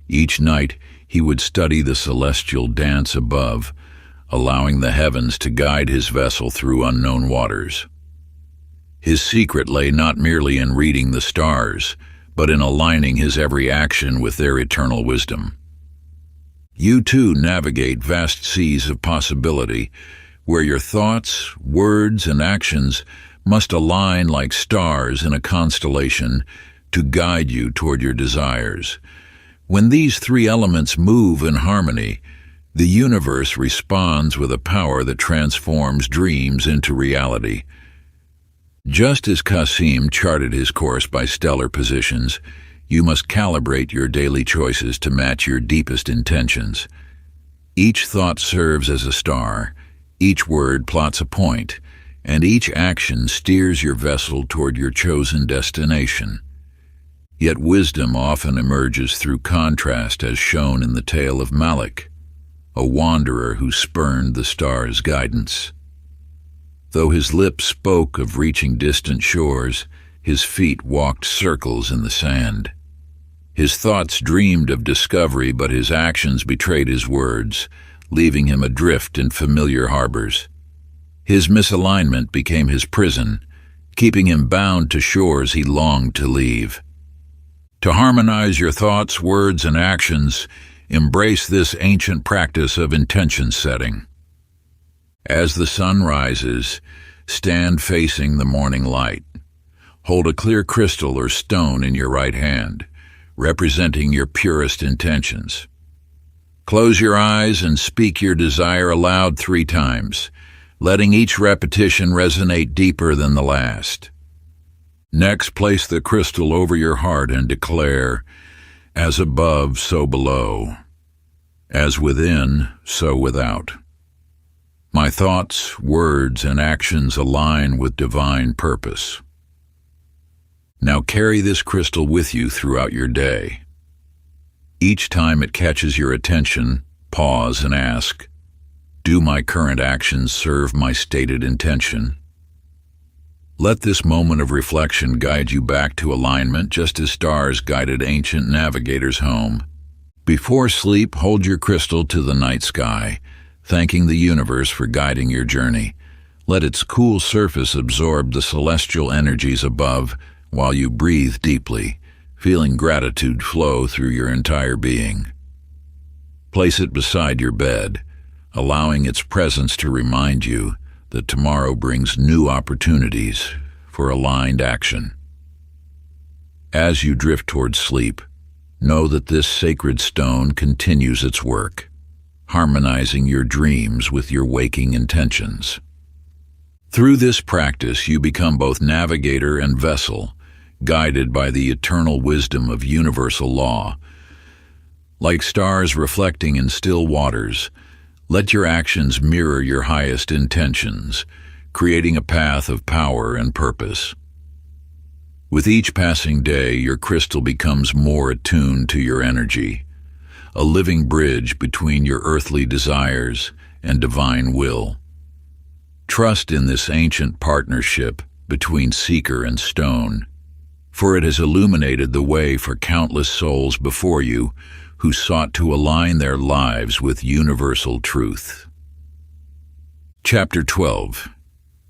Each night, he would study the celestial dance above, allowing the heavens to guide his vessel through unknown waters. His secret lay not merely in reading the stars, but in aligning his every action with their eternal wisdom. You too navigate vast seas of possibility, where your thoughts, words, and actions must align like stars in a constellation to guide you toward your desires. When these three elements move in harmony, the universe responds with a power that transforms dreams into reality. Just as Qasim charted his course by stellar positions, you must calibrate your daily choices to match your deepest intentions. Each thought serves as a star, each word plots a point, and each action steers your vessel toward your chosen destination. Yet wisdom often emerges through contrast, as shown in the tale of Malik, a wanderer who spurned the stars' guidance. Though his lips spoke of reaching distant shores, his feet walked circles in the sand. His thoughts dreamed of discovery, but his actions betrayed his words, leaving him adrift in familiar harbors. His misalignment became his prison, keeping him bound to shores he longed to leave. To harmonize your thoughts, words, and actions, embrace this ancient practice of intention setting. As the sun rises, stand facing the morning light. Hold a clear crystal or stone in your right hand, representing your purest intentions. Close your eyes and speak your desire aloud 3 times, letting each repetition resonate deeper than the last. Next, place the crystal over your heart and declare, "As above, so below. As within, so without. My thoughts, words, and actions align with divine purpose." Now carry this crystal with you throughout your day. Each time it catches your attention, pause and ask, "Do my current actions serve my stated intention?" Let this moment of reflection guide you back to alignment, just as stars guided ancient navigators home. Before sleep, hold your crystal to the night sky, thanking the universe for guiding your journey. Let its cool surface absorb the celestial energies above while you breathe deeply, feeling gratitude flow through your entire being. Place it beside your bed, allowing its presence to remind you that tomorrow brings new opportunities for aligned action. As you drift towards sleep, know that this sacred stone continues its work, harmonizing your dreams with your waking intentions. Through this practice, you become both navigator and vessel, guided by the eternal wisdom of universal law. Like stars reflecting in still waters, let your actions mirror your highest intentions, creating a path of power and purpose. With each passing day, your crystal becomes more attuned to your energy, a living bridge between your earthly desires and divine will. Trust in this ancient partnership between seeker and stone, for it has illuminated the way for countless souls before you who sought to align their lives with universal truth. Chapter 12.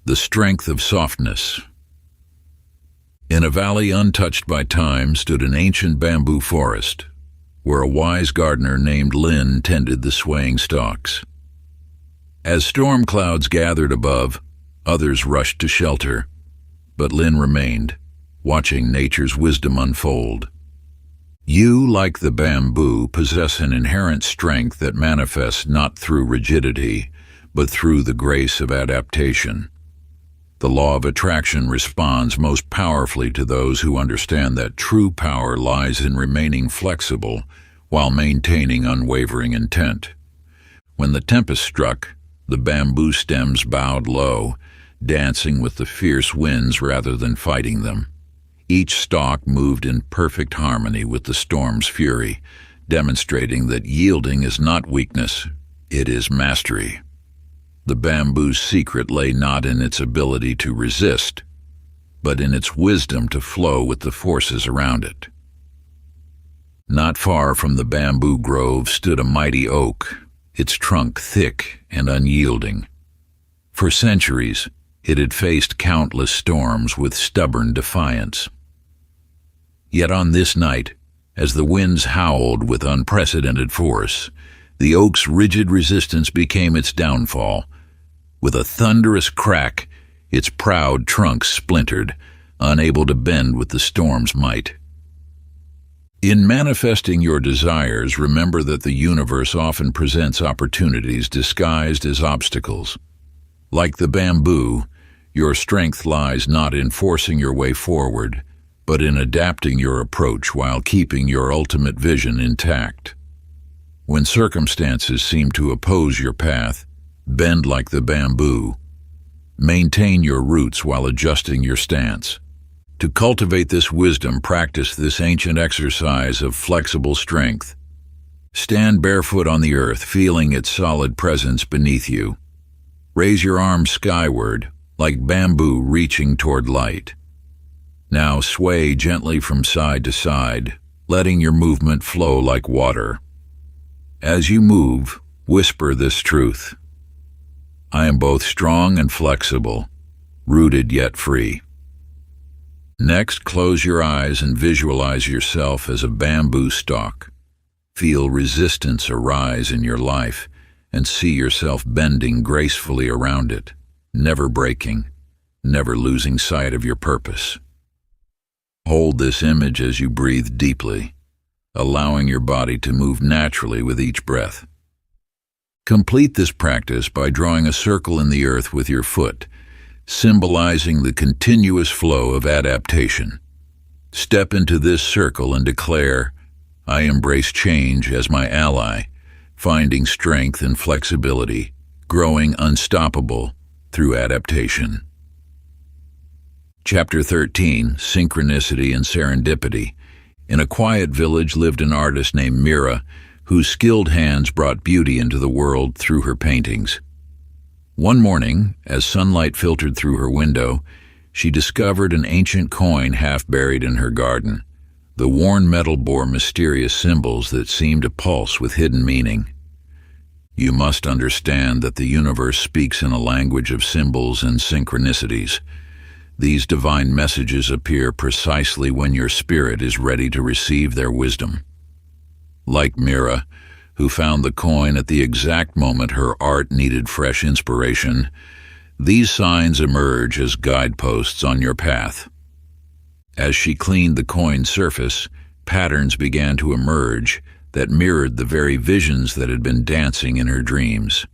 The Strength of Softness. In a valley untouched by time stood an ancient bamboo forest, where a wise gardener named Lin tended the swaying stalks. As storm clouds gathered above, others rushed to shelter, but Lin remained, watching nature's wisdom unfold. You, like the bamboo, possess an inherent strength that manifests not through rigidity, but through the grace of adaptation. The law of attraction responds most powerfully to those who understand that true power lies in remaining flexible while maintaining unwavering intent. When the tempest struck, the bamboo stems bowed low, dancing with the fierce winds rather than fighting them. Each stalk moved in perfect harmony with the storm's fury, demonstrating that yielding is not weakness, it is mastery. The bamboo's secret lay not in its ability to resist, but in its wisdom to flow with the forces around it. Not far from the bamboo grove stood a mighty oak, its trunk thick and unyielding. For centuries, it had faced countless storms with stubborn defiance. Yet on this night, as the winds howled with unprecedented force, the oak's rigid resistance became its downfall. With a thunderous crack, its proud trunk splintered, unable to bend with the storm's might. In manifesting your desires, remember that the universe often presents opportunities disguised as obstacles. Like the bamboo, your strength lies not in forcing your way forward, but in adapting your approach while keeping your ultimate vision intact. When circumstances seem to oppose your path, bend like the bamboo. Maintain your roots while adjusting your stance. To cultivate this wisdom, practice this ancient exercise of flexible strength. Stand barefoot on the earth, feeling its solid presence beneath you. Raise your arms skyward, like bamboo reaching toward light. Now sway gently from side to side, letting your movement flow like water. As you move, whisper this truth: I am both strong and flexible, rooted yet free. Next, close your eyes and visualize yourself as a bamboo stalk. Feel resistance arise in your life and see yourself bending gracefully around it, never breaking, never losing sight of your purpose. Hold this image as you breathe deeply, allowing your body to move naturally with each breath. Complete this practice by drawing a circle in the earth with your foot, symbolizing the continuous flow of adaptation. Step into this circle and declare, "I embrace change as my ally, finding strength and flexibility, growing unstoppable through adaptation." Chapter 13, Synchronicity and Serendipity. In a quiet village lived an artist named Mira, whose skilled hands brought beauty into the world through her paintings. One morning, as sunlight filtered through her window, she discovered an ancient coin half buried in her garden. The worn metal bore mysterious symbols that seemed to pulse with hidden meaning. You must understand that the universe speaks in a language of symbols and synchronicities. These divine messages appear precisely when your spirit is ready to receive their wisdom. Like Mira, who found the coin at the exact moment her art needed fresh inspiration, these signs emerge as guideposts on your path. As she cleaned the coin's surface, patterns began to emerge that mirrored the very visions that had been dancing in her dreams.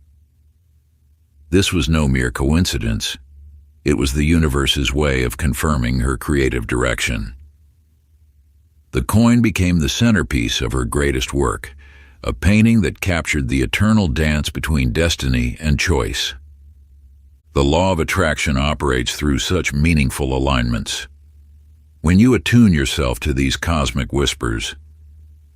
This was no mere coincidence. It was the universe's way of confirming her creative direction. The coin became the centerpiece of her greatest work, a painting that captured the eternal dance between destiny and choice. The law of attraction operates through such meaningful alignments. When you attune yourself to these cosmic whispers,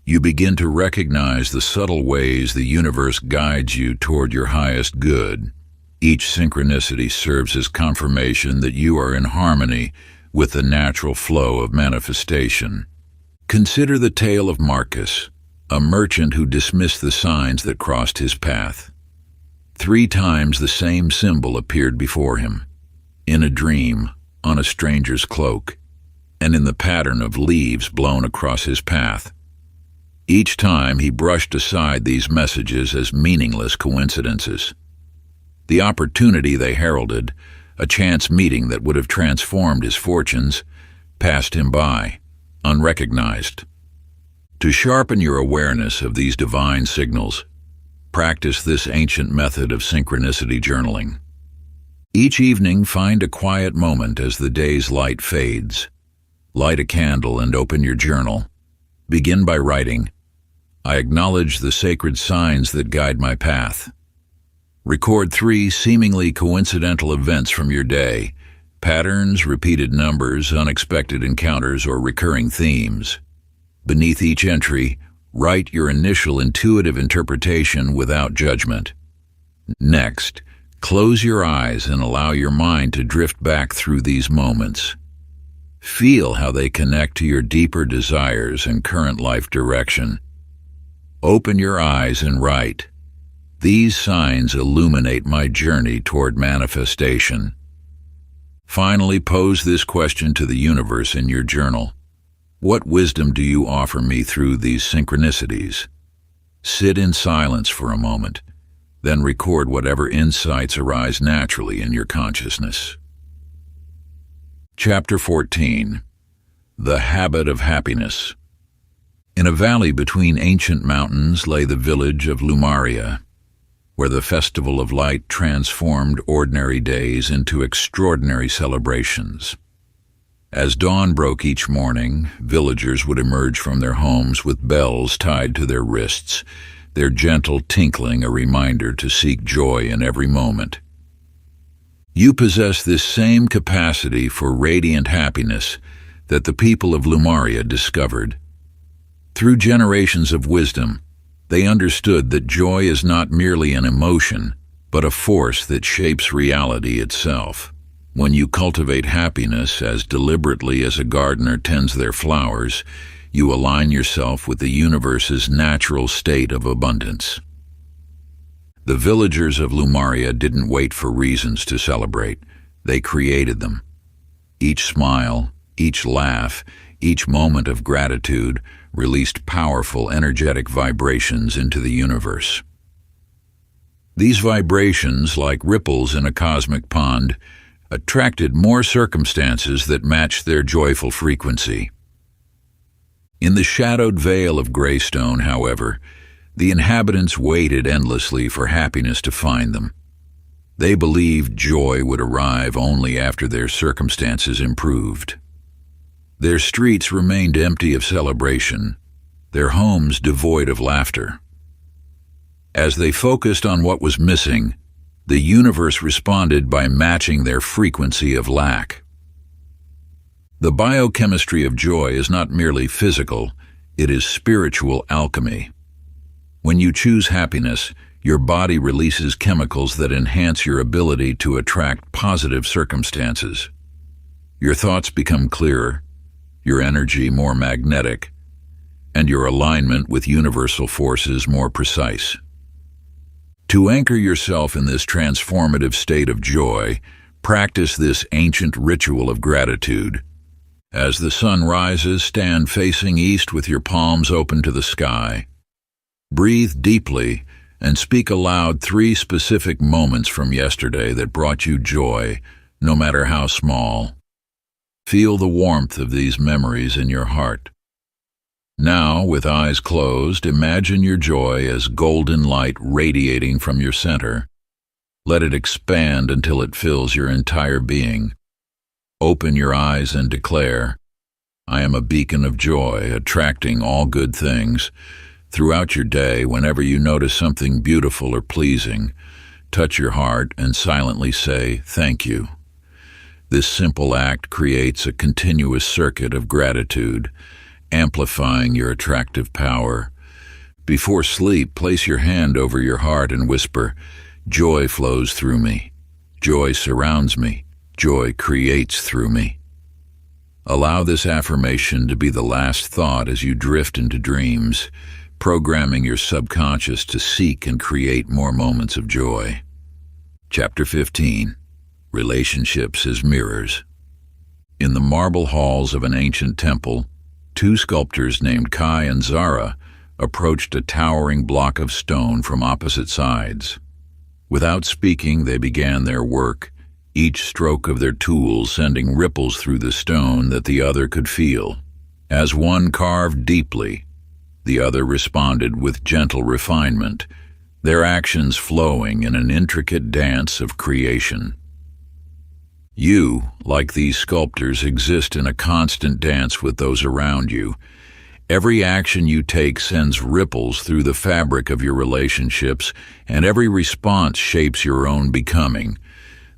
you begin to recognize the subtle ways the universe guides you toward your highest good. Each synchronicity serves as confirmation that you are in harmony with the natural flow of manifestation. Consider the tale of Marcus, a merchant who dismissed the signs that crossed his path. 3 times the same symbol appeared before him, in a dream, on a stranger's cloak, and in the pattern of leaves blown across his path. Each time he brushed aside these messages as meaningless coincidences. The opportunity they heralded, a chance meeting that would have transformed his fortunes, passed him by, unrecognized. To sharpen your awareness of these divine signals, practice this ancient method of synchronicity journaling. Each evening, find a quiet moment as the day's light fades. Light a candle and open your journal. Begin by writing, "I acknowledge the sacred signs that guide my path." Record 3 seemingly coincidental events from your day, patterns, repeated numbers, unexpected encounters, or recurring themes. Beneath each entry, write your initial intuitive interpretation without judgment. Next, close your eyes and allow your mind to drift back through these moments. Feel how they connect to your deeper desires and current life direction. Open your eyes and write, "These signs illuminate my journey toward manifestation." Finally, pose this question to the universe in your journal. What wisdom do you offer me through these synchronicities? Sit in silence for a moment, then record whatever insights arise naturally in your consciousness. Chapter 14. The Habit of Happiness. In a valley between ancient mountains lay the village of Lumaria, where the festival of light transformed ordinary days into extraordinary celebrations. As dawn broke each morning, villagers would emerge from their homes with bells tied to their wrists, their gentle tinkling a reminder to seek joy in every moment. You possess this same capacity for radiant happiness that the people of Lumaria discovered. Through generations of wisdom, they understood that joy is not merely an emotion, but a force that shapes reality itself. When you cultivate happiness as deliberately as a gardener tends their flowers, you align yourself with the universe's natural state of abundance. The villagers of Lumaria didn't wait for reasons to celebrate. They created them. Each smile, Each laugh, each moment of gratitude released powerful, energetic vibrations into the universe. These vibrations, like ripples in a cosmic pond, attracted more circumstances that matched their joyful frequency. In the shadowed vale of Greystone, however, the inhabitants waited endlessly for happiness to find them. They believed joy would arrive only after their circumstances improved. Their streets remained empty of celebration, their homes devoid of laughter. As they focused on what was missing, the universe responded by matching their frequency of lack. The biochemistry of joy is not merely physical, it is spiritual alchemy. When you choose happiness, your body releases chemicals that enhance your ability to attract positive circumstances. Your thoughts become clearer, your energy more magnetic, and your alignment with universal forces more precise. To anchor yourself in this transformative state of joy, practice this ancient ritual of gratitude. As the sun rises, stand facing east with your palms open to the sky. Breathe deeply and speak aloud 3 specific moments from yesterday that brought you joy, no matter how small. Feel the warmth of these memories in your heart. Now, with eyes closed, imagine your joy as golden light radiating from your center. Let it expand until it fills your entire being. Open your eyes and declare, "I am a beacon of joy, attracting all good things." Throughout your day, whenever you notice something beautiful or pleasing, touch your heart and silently say, "Thank you." This simple act creates a continuous circuit of gratitude, amplifying your attractive power. Before sleep, place your hand over your heart and whisper, "Joy flows through me. Joy surrounds me. Joy creates through me." Allow this affirmation to be the last thought as you drift into dreams, programming your subconscious to seek and create more moments of joy. Chapter 15. Relationships as Mirrors. In the marble halls of an ancient temple, 2 sculptors named Kai and Zara approached a towering block of stone from opposite sides. Without speaking, they began their work, each stroke of their tools sending ripples through the stone that the other could feel. As one carved deeply, the other responded with gentle refinement, their actions flowing in an intricate dance of creation. You, like these sculptors, exist in a constant dance with those around you. Every action you take sends ripples through the fabric of your relationships, and every response shapes your own becoming.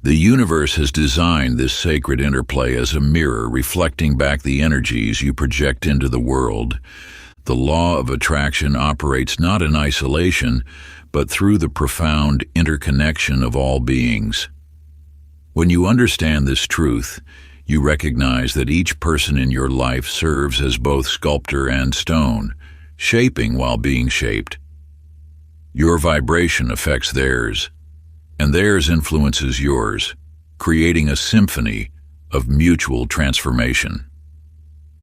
The universe has designed this sacred interplay as a mirror reflecting back the energies you project into the world. The law of attraction operates not in isolation, but through the profound interconnection of all beings. When you understand this truth, you recognize that each person in your life serves as both sculptor and stone, shaping while being shaped. Your vibration affects theirs, and theirs influences yours, creating a symphony of mutual transformation.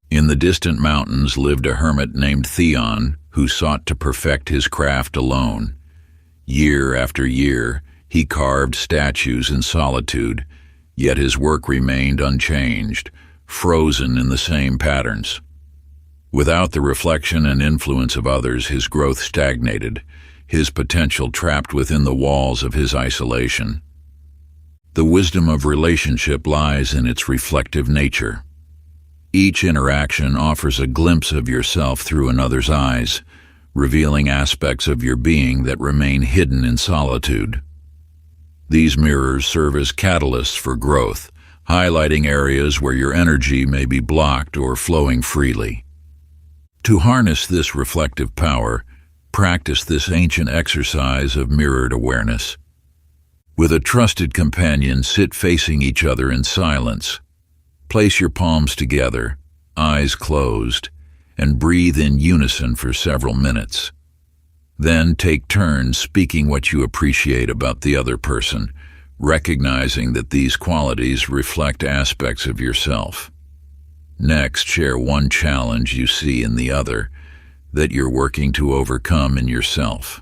In the distant mountains lived a hermit named Theon, who sought to perfect his craft alone. Year after year, he carved statues in solitude, yet his work remained unchanged, frozen in the same patterns. Without the reflection and influence of others, his growth stagnated, his potential trapped within the walls of his isolation. The wisdom of relationship lies in its reflective nature. Each interaction offers a glimpse of yourself through another's eyes, revealing aspects of your being that remain hidden in solitude. These mirrors serve as catalysts for growth, highlighting areas where your energy may be blocked or flowing freely. To harness this reflective power, practice this ancient exercise of mirrored awareness. With a trusted companion, sit facing each other in silence. Place your palms together, eyes closed, and breathe in unison for several minutes. Then take turns speaking what you appreciate about the other person, recognizing that these qualities reflect aspects of yourself. Next, share one challenge you see in the other that you're working to overcome in yourself.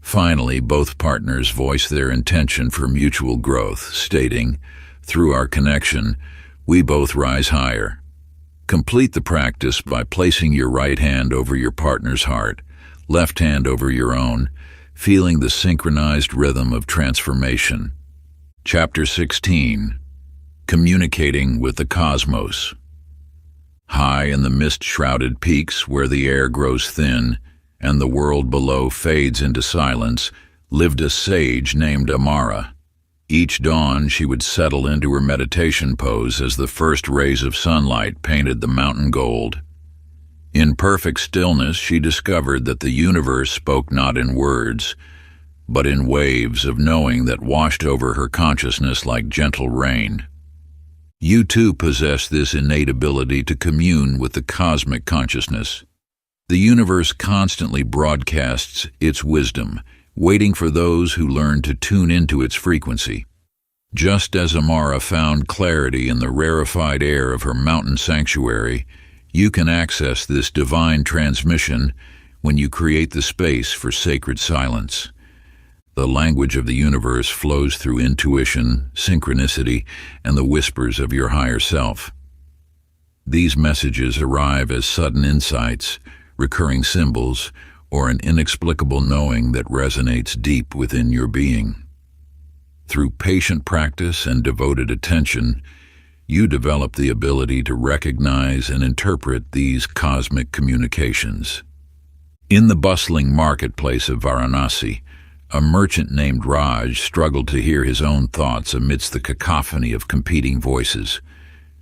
Finally, both partners voice their intention for mutual growth, stating, "Through our connection, we both rise higher." Complete the practice by placing your right hand over your partner's heart, left hand over your own, feeling the synchronized rhythm of transformation. Chapter 16. Communicating with the Cosmos. High in the mist-shrouded peaks where the air grows thin and the world below fades into silence, lived a sage named Amara. Each dawn she would settle into her meditation pose as the first rays of sunlight painted the mountain gold. In perfect stillness she discovered that the universe spoke not in words, but in waves of knowing that washed over her consciousness like gentle rain. You too possess this innate ability to commune with the cosmic consciousness. The universe constantly broadcasts its wisdom, waiting for those who learn to tune into its frequency. Just as Amara found clarity in the rarefied air of her mountain sanctuary, you can access this divine transmission when you create the space for sacred silence. The language of the universe flows through intuition, synchronicity, and the whispers of your higher self. These messages arrive as sudden insights, recurring symbols, or an inexplicable knowing that resonates deep within your being. Through patient practice and devoted attention, you develop the ability to recognize and interpret these cosmic communications. In the bustling marketplace of Varanasi, a merchant named Raj struggled to hear his own thoughts amidst the cacophony of competing voices.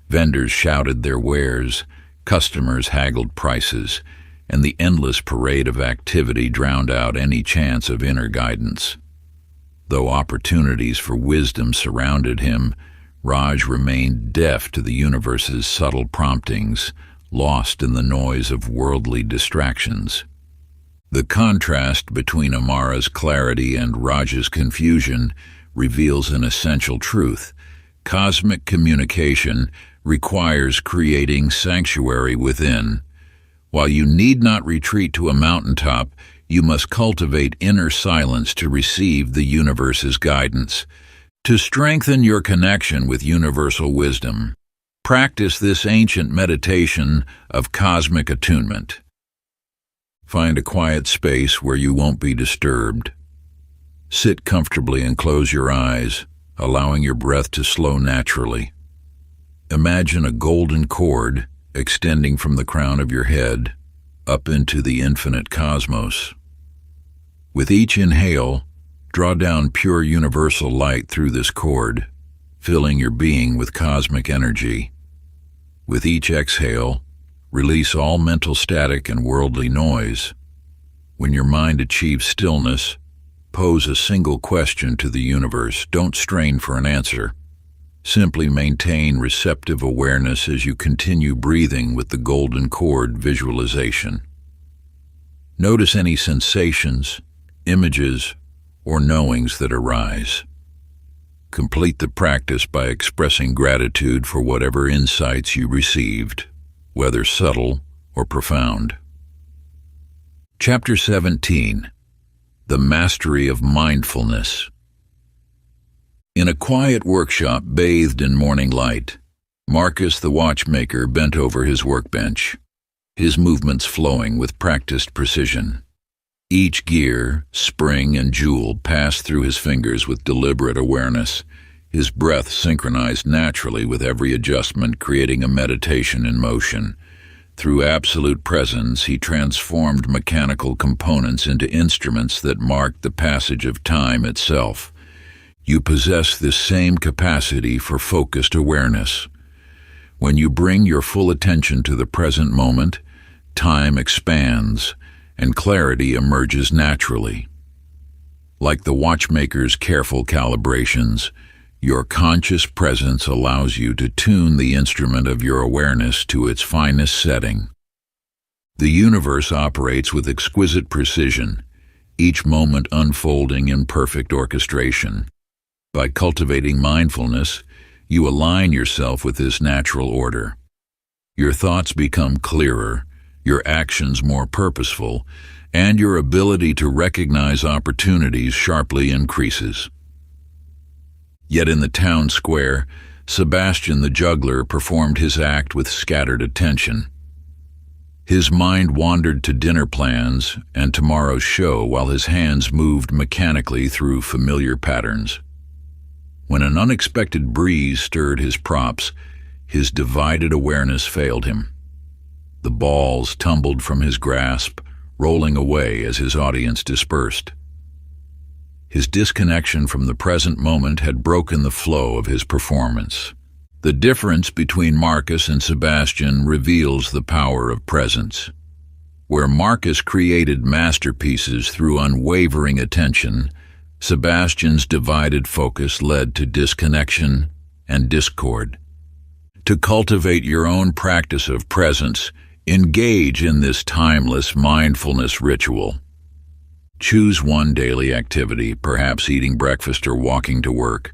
Vendors shouted their wares, customers haggled prices, and the endless parade of activity drowned out any chance of inner guidance. Though opportunities for wisdom surrounded him, Raj remained deaf to the universe's subtle promptings, lost in the noise of worldly distractions. The contrast between Amara's clarity and Raj's confusion reveals an essential truth. Cosmic communication requires creating sanctuary within. While you need not retreat to a mountaintop, you must cultivate inner silence to receive the universe's guidance. To strengthen your connection with universal wisdom, practice this ancient meditation of cosmic attunement. Find a quiet space where you won't be disturbed. Sit comfortably and close your eyes, allowing your breath to slow naturally. Imagine a golden cord extending from the crown of your head up into the infinite cosmos. With each inhale, draw down pure universal light through this cord, filling your being with cosmic energy. With each exhale, release all mental static and worldly noise. When your mind achieves stillness, pose a single question to the universe. Don't strain for an answer. Simply maintain receptive awareness as you continue breathing with the golden cord visualization. Notice any sensations, images, or knowings that arise. Complete the practice by expressing gratitude for whatever insights you received, whether subtle or profound. Chapter 17. The Mastery of Mindfulness. In a quiet workshop bathed in morning light, Marcus the watchmaker bent over his workbench, his movements flowing with practiced precision. Each gear, spring, and jewel passed through his fingers with deliberate awareness, his breath synchronized naturally with every adjustment, creating a meditation in motion. Through absolute presence, he transformed mechanical components into instruments that marked the passage of time itself. You possess this same capacity for focused awareness. When you bring your full attention to the present moment, time expands, and clarity emerges naturally. Like the watchmaker's careful calibrations, your conscious presence allows you to tune the instrument of your awareness to its finest setting. The universe operates with exquisite precision, each moment unfolding in perfect orchestration. By cultivating mindfulness, you align yourself with this natural order. Your thoughts become clearer, your actions more purposeful, and your ability to recognize opportunities sharply increases. Yet in the town square, Sebastian the juggler performed his act with scattered attention. His mind wandered to dinner plans and tomorrow's show while his hands moved mechanically through familiar patterns. When an unexpected breeze stirred his props, his divided awareness failed him. The balls tumbled from his grasp, rolling away as his audience dispersed. His disconnection from the present moment had broken the flow of his performance. The difference between Marcus and Sebastian reveals the power of presence. Where Marcus created masterpieces through unwavering attention, Sebastian's divided focus led to disconnection and discord. To cultivate your own practice of presence, engage in this timeless mindfulness ritual. Choose one daily activity, perhaps eating breakfast or walking to work.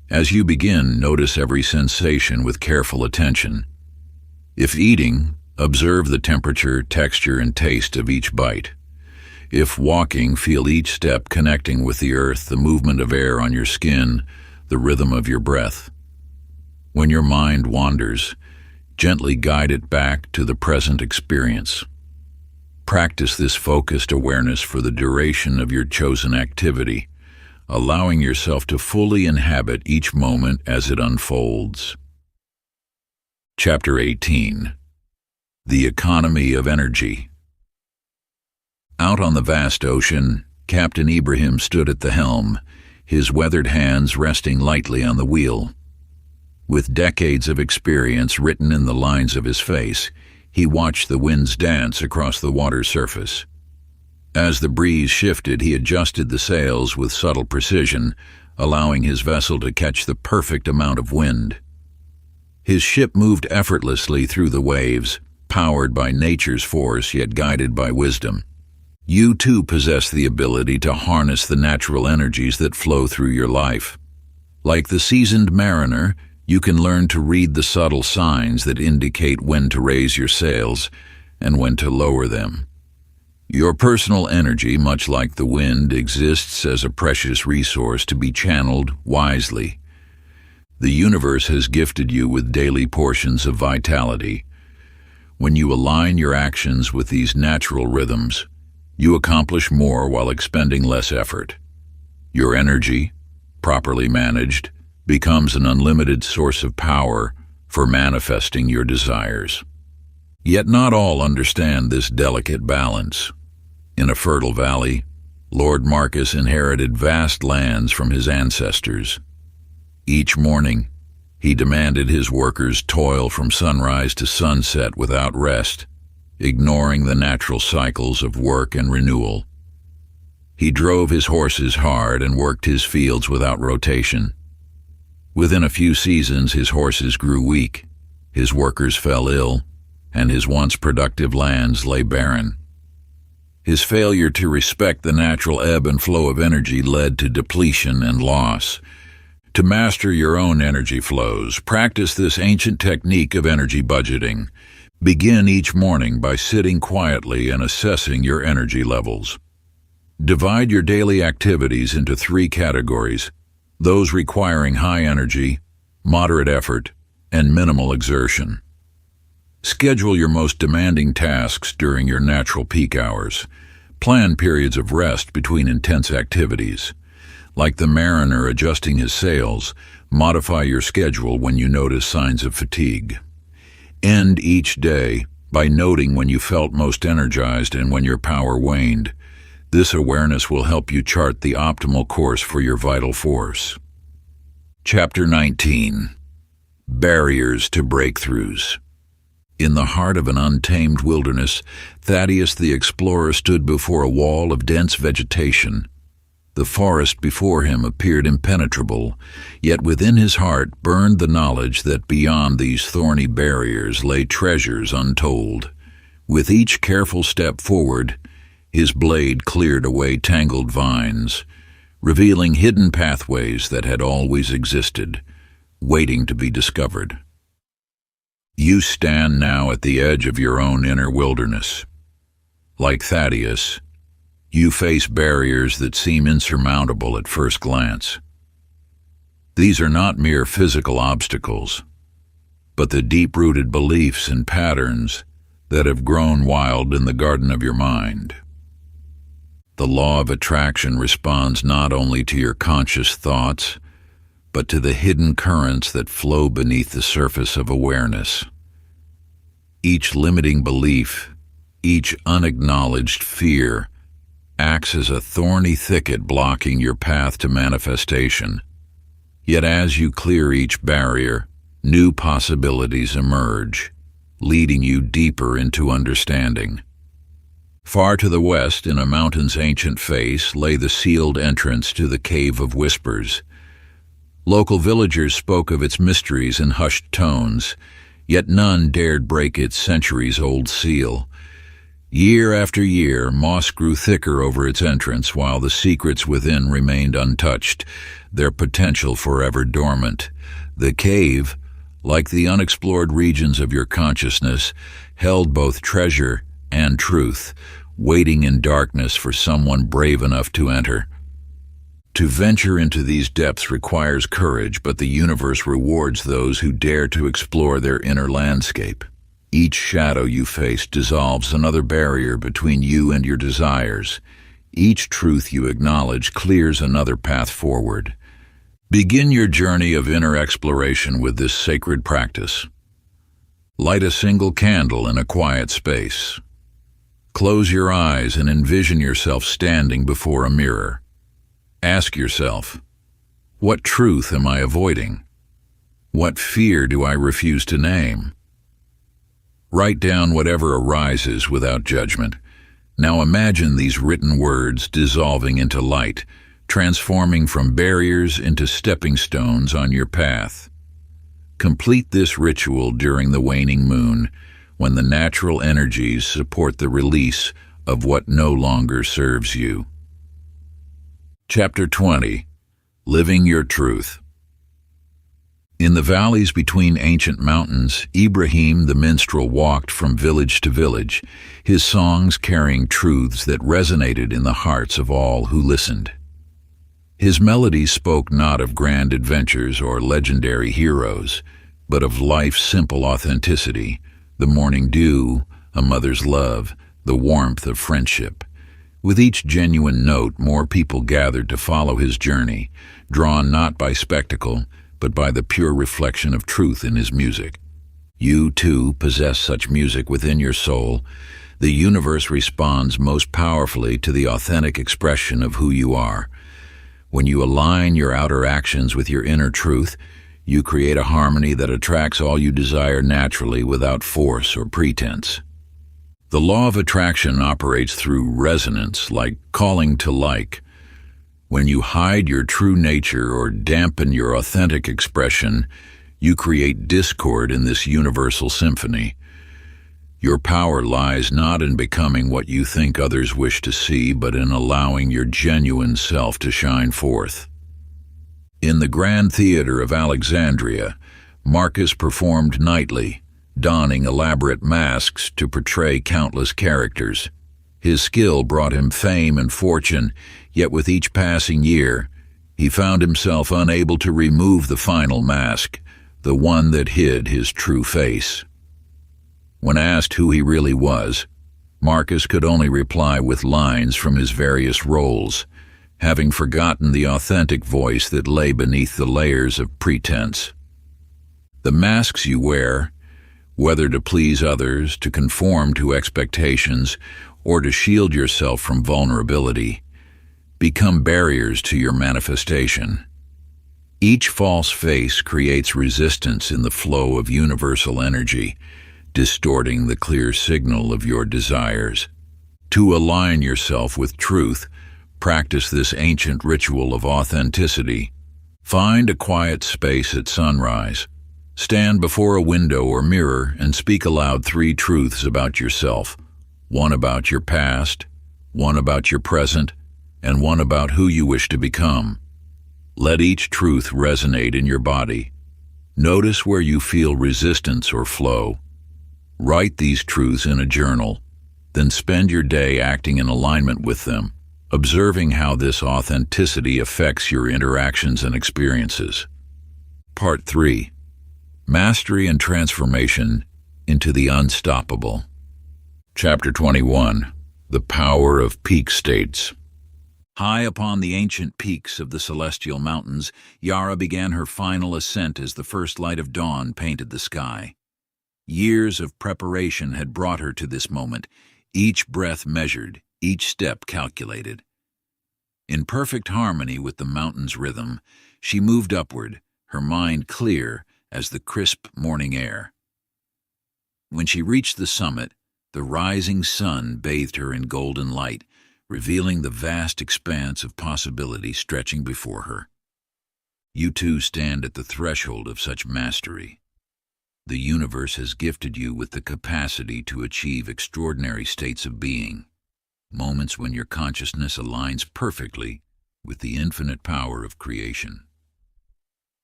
As you begin, notice every sensation with careful attention. If eating, observe the temperature, texture, and taste of each bite. If walking, feel each step connecting with the earth, the movement of air on your skin, the rhythm of your breath. When your mind wanders, gently guide it back to the present experience. Practice this focused awareness for the duration of your chosen activity, allowing yourself to fully inhabit each moment as it unfolds. Chapter 18. The Economy of Energy. Out on the vast ocean, Captain Ibrahim stood at the helm, his weathered hands resting lightly on the wheel. With decades of experience written in the lines of his face, he watched the winds dance across the water's surface. As the breeze shifted, he adjusted the sails with subtle precision, allowing his vessel to catch the perfect amount of wind. His ship moved effortlessly through the waves, powered by nature's force yet guided by wisdom. You too possess the ability to harness the natural energies that flow through your life. Like the seasoned mariner, you can learn to read the subtle signs that indicate when to raise your sails and when to lower them. Your personal energy, much like the wind, exists as a precious resource to be channeled wisely. The universe has gifted you with daily portions of vitality. When you align your actions with these natural rhythms, you accomplish more while expending less effort. Your energy, properly managed, becomes an unlimited source of power for manifesting your desires. Yet not all understand this delicate balance. In a fertile valley, Lord Marcus inherited vast lands from his ancestors. Each morning, he demanded his workers toil from sunrise to sunset without rest, ignoring the natural cycles of work and renewal. He drove his horses hard and worked his fields without rotation. Within a few seasons, his horses grew weak, his workers fell ill, and his once productive lands lay barren. His failure to respect the natural ebb and flow of energy led to depletion and loss. To master your own energy flows, practice this ancient technique of energy budgeting. Begin each morning by sitting quietly and assessing your energy levels. Divide your daily activities into 3 categories: those requiring high energy, moderate effort, and minimal exertion. Schedule your most demanding tasks during your natural peak hours. Plan periods of rest between intense activities. Like the mariner adjusting his sails, modify your schedule when you notice signs of fatigue. End each day by noting when you felt most energized and when your power waned. This awareness will help you chart the optimal course for your vital force. Chapter 19. Barriers to Breakthroughs. In the heart of an untamed wilderness, Thaddeus the explorer stood before a wall of dense vegetation. The forest before him appeared impenetrable, yet within his heart burned the knowledge that beyond these thorny barriers lay treasures untold. With each careful step forward, his blade cleared away tangled vines, revealing hidden pathways that had always existed, waiting to be discovered. You stand now at the edge of your own inner wilderness. Like Thaddeus, you face barriers that seem insurmountable at first glance. These are not mere physical obstacles, but the deep-rooted beliefs and patterns that have grown wild in the garden of your mind. The law of attraction responds not only to your conscious thoughts, but to the hidden currents that flow beneath the surface of awareness. Each limiting belief, each unacknowledged fear, acts as a thorny thicket blocking your path to manifestation. Yet as you clear each barrier, new possibilities emerge, leading you deeper into understanding. Far to the west, in a mountain's ancient face, lay the sealed entrance to the Cave of Whispers. Local villagers spoke of its mysteries in hushed tones, yet none dared break its centuries-old seal. Year after year, moss grew thicker over its entrance, while the secrets within remained untouched, their potential forever dormant. The cave, like the unexplored regions of your consciousness, held both treasure and truth, waiting in darkness for someone brave enough to enter. To venture into these depths requires courage, but the universe rewards those who dare to explore their inner landscape. Each shadow you face dissolves another barrier between you and your desires. Each truth you acknowledge clears another path forward. Begin your journey of inner exploration with this sacred practice. Light a single candle in a quiet space. Close your eyes and envision yourself standing before a mirror. Ask yourself, what truth am I avoiding? What fear do I refuse to name? Write down whatever arises without judgment. Now imagine these written words dissolving into light, transforming from barriers into stepping stones on your path. Complete this ritual during the waning moon, when the natural energies support the release of what no longer serves you. Chapter 20. Living Your Truth. In the valleys between ancient mountains, Ibrahim the minstrel walked from village to village, his songs carrying truths that resonated in the hearts of all who listened. His melodies spoke not of grand adventures or legendary heroes, but of life's simple authenticity, the morning dew, a mother's love, the warmth of friendship. With each genuine note, more people gathered to follow his journey, drawn not by spectacle, but by the pure reflection of truth in his music. You, too, possess such music within your soul. The universe responds most powerfully to the authentic expression of who you are. When you align your outer actions with your inner truth, you create a harmony that attracts all you desire naturally without force or pretense. The law of attraction operates through resonance, like calling to like. When you hide your true nature or dampen your authentic expression, you create discord in this universal symphony. Your power lies not in becoming what you think others wish to see, but in allowing your genuine self to shine forth. In the Grand Theater of Alexandria, Marcus performed nightly, donning elaborate masks to portray countless characters. His skill brought him fame and fortune, yet with each passing year, he found himself unable to remove the final mask, the one that hid his true face. When asked who he really was, Marcus could only reply with lines from his various roles, having forgotten the authentic voice that lay beneath the layers of pretense. The masks you wear, whether to please others, to conform to expectations, or to shield yourself from vulnerability, become barriers to your manifestation. Each false face creates resistance in the flow of universal energy, distorting the clear signal of your desires. To align yourself with truth, practice this ancient ritual of authenticity. Find a quiet space at sunrise. Stand before a window or mirror and speak aloud 3 truths about yourself. One about your past, one about your present, and one about who you wish to become. Let each truth resonate in your body. Notice where you feel resistance or flow. Write these truths in a journal, then spend your day acting in alignment with them, observing how this authenticity affects your interactions and experiences. Part 3. Mastery and Transformation into the Unstoppable. Chapter 21. The Power of Peak States. High upon the ancient peaks of the celestial mountains, Yara began her final ascent as the first light of dawn painted the sky. Years of preparation had brought her to this moment, each breath measured, each step calculated. In perfect harmony with the mountain's rhythm, she moved upward, her mind clear as the crisp morning air. When she reached the summit, the rising sun bathed her in golden light, revealing the vast expanse of possibility stretching before her. You too stand at the threshold of such mastery. The universe has gifted you with the capacity to achieve extraordinary states of being, moments when your consciousness aligns perfectly with the infinite power of creation.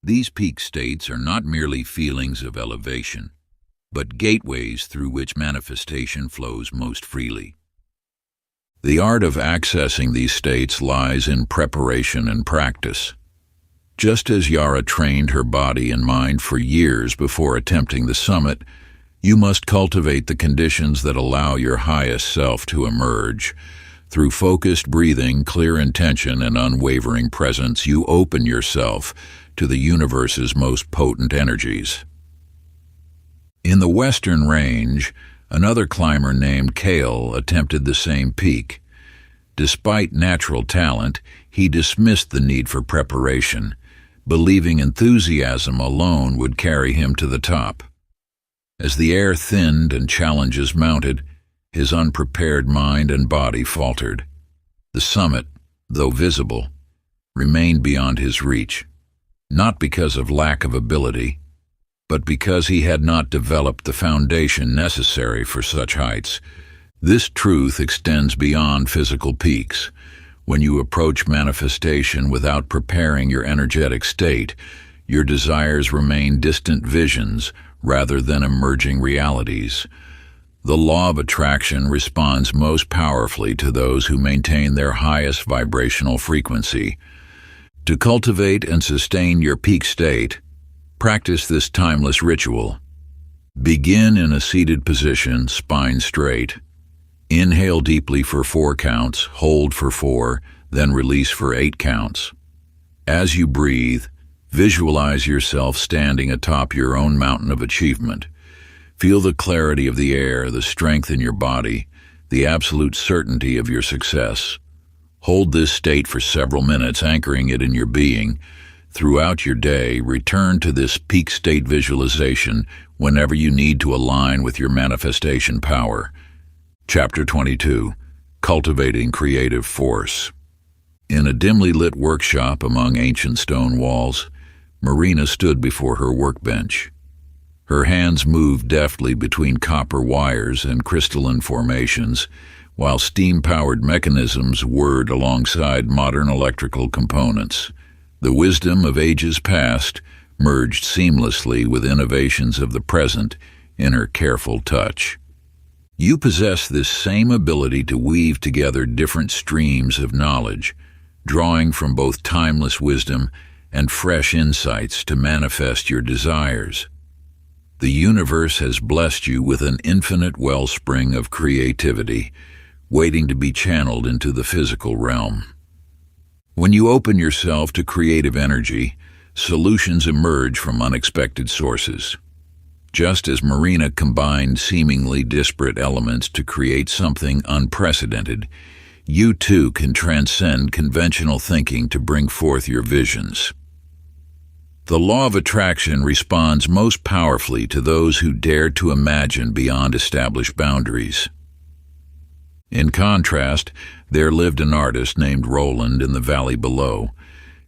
These peak states are not merely feelings of elevation, but gateways through which manifestation flows most freely. The art of accessing these states lies in preparation and practice. Just as Yara trained her body and mind for years before attempting the summit, you must cultivate the conditions that allow your highest self to emerge. Through focused breathing, clear intention, and unwavering presence, you open yourself to the universe's most potent energies. In the Western Range, another climber named Kale attempted the same peak. Despite natural talent, he dismissed the need for preparation, believing enthusiasm alone would carry him to the top. As the air thinned and challenges mounted, his unprepared mind and body faltered. The summit, though visible, remained beyond his reach, not because of lack of ability, but because he had not developed the foundation necessary for such heights. This truth extends beyond physical peaks. When you approach manifestation without preparing your energetic state, your desires remain distant visions rather than emerging realities. The law of attraction responds most powerfully to those who maintain their highest vibrational frequency. To cultivate and sustain your peak state, practice this timeless ritual. Begin in a seated position, spine straight. Inhale deeply for 4 counts, hold for 4, then release for 8 counts. As you breathe, visualize yourself standing atop your own mountain of achievement. Feel the clarity of the air, the strength in your body, the absolute certainty of your success. Hold this state for several minutes, anchoring it in your being. Throughout your day, return to this peak state visualization whenever you need to align with your manifestation power. Chapter 22. Cultivating Creative Force. In a dimly lit workshop among ancient stone walls, Marina stood before her workbench. Her hands moved deftly between copper wires and crystalline formations, while steam-powered mechanisms whirred alongside modern electrical components. The wisdom of ages past merged seamlessly with innovations of the present in her careful touch. You possess this same ability to weave together different streams of knowledge, drawing from both timeless wisdom and fresh insights to manifest your desires. The universe has blessed you with an infinite wellspring of creativity, waiting to be channeled into the physical realm. When you open yourself to creative energy, solutions emerge from unexpected sources. Just as Marina combined seemingly disparate elements to create something unprecedented, you too can transcend conventional thinking to bring forth your visions. The law of attraction responds most powerfully to those who dare to imagine beyond established boundaries. In contrast, there lived an artist named Roland in the valley below.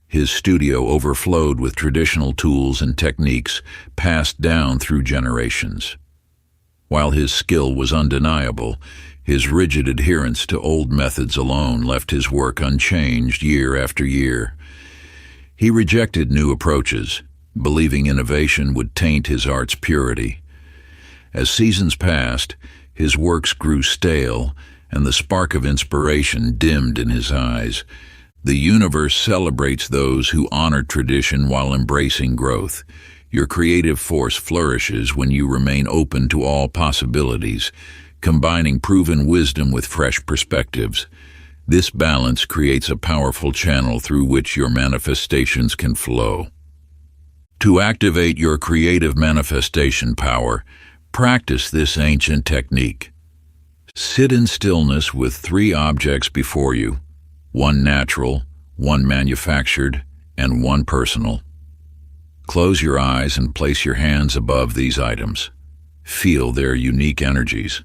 His studio overflowed with traditional tools and techniques passed down through generations. While his skill was undeniable, his rigid adherence to old methods alone left his work unchanged year after year. He rejected new approaches, believing innovation would taint his art's purity. As seasons passed, his works grew stale, and the spark of inspiration dimmed in his eyes. The universe celebrates those who honor tradition while embracing growth. Your creative force flourishes when you remain open to all possibilities, combining proven wisdom with fresh perspectives. This balance creates a powerful channel through which your manifestations can flow. To activate your creative manifestation power, practice this ancient technique. Sit in stillness with 3 objects before you, 1 natural, 1 manufactured, and 1 personal. Close your eyes and place your hands above these items. Feel their unique energies.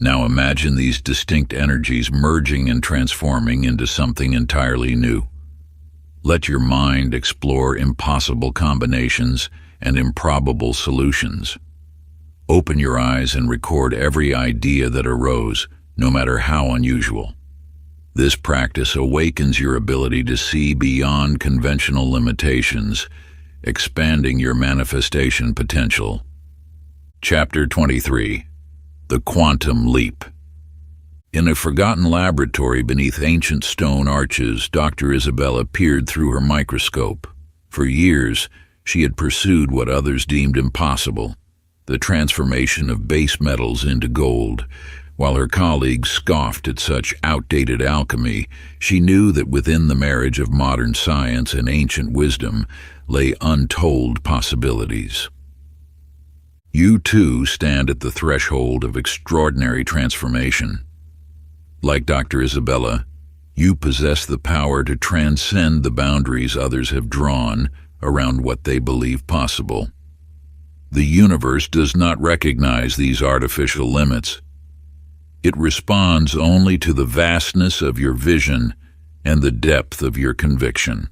Now imagine these distinct energies merging and transforming into something entirely new. Let your mind explore impossible combinations and improbable solutions. Open your eyes and record every idea that arose, no matter how unusual. This practice awakens your ability to see beyond conventional limitations, expanding your manifestation potential. Chapter 23. The Quantum Leap. In a forgotten laboratory beneath ancient stone arches, Dr. Isabella peered through her microscope. For years, she had pursued what others deemed impossible, the transformation of base metals into gold. While her colleagues scoffed at such outdated alchemy, she knew that within the marriage of modern science and ancient wisdom lay untold possibilities. You too stand at the threshold of extraordinary transformation. Like Dr. Isabella, you possess the power to transcend the boundaries others have drawn around what they believe possible. The universe does not recognize these artificial limits. It responds only to the vastness of your vision and the depth of your conviction.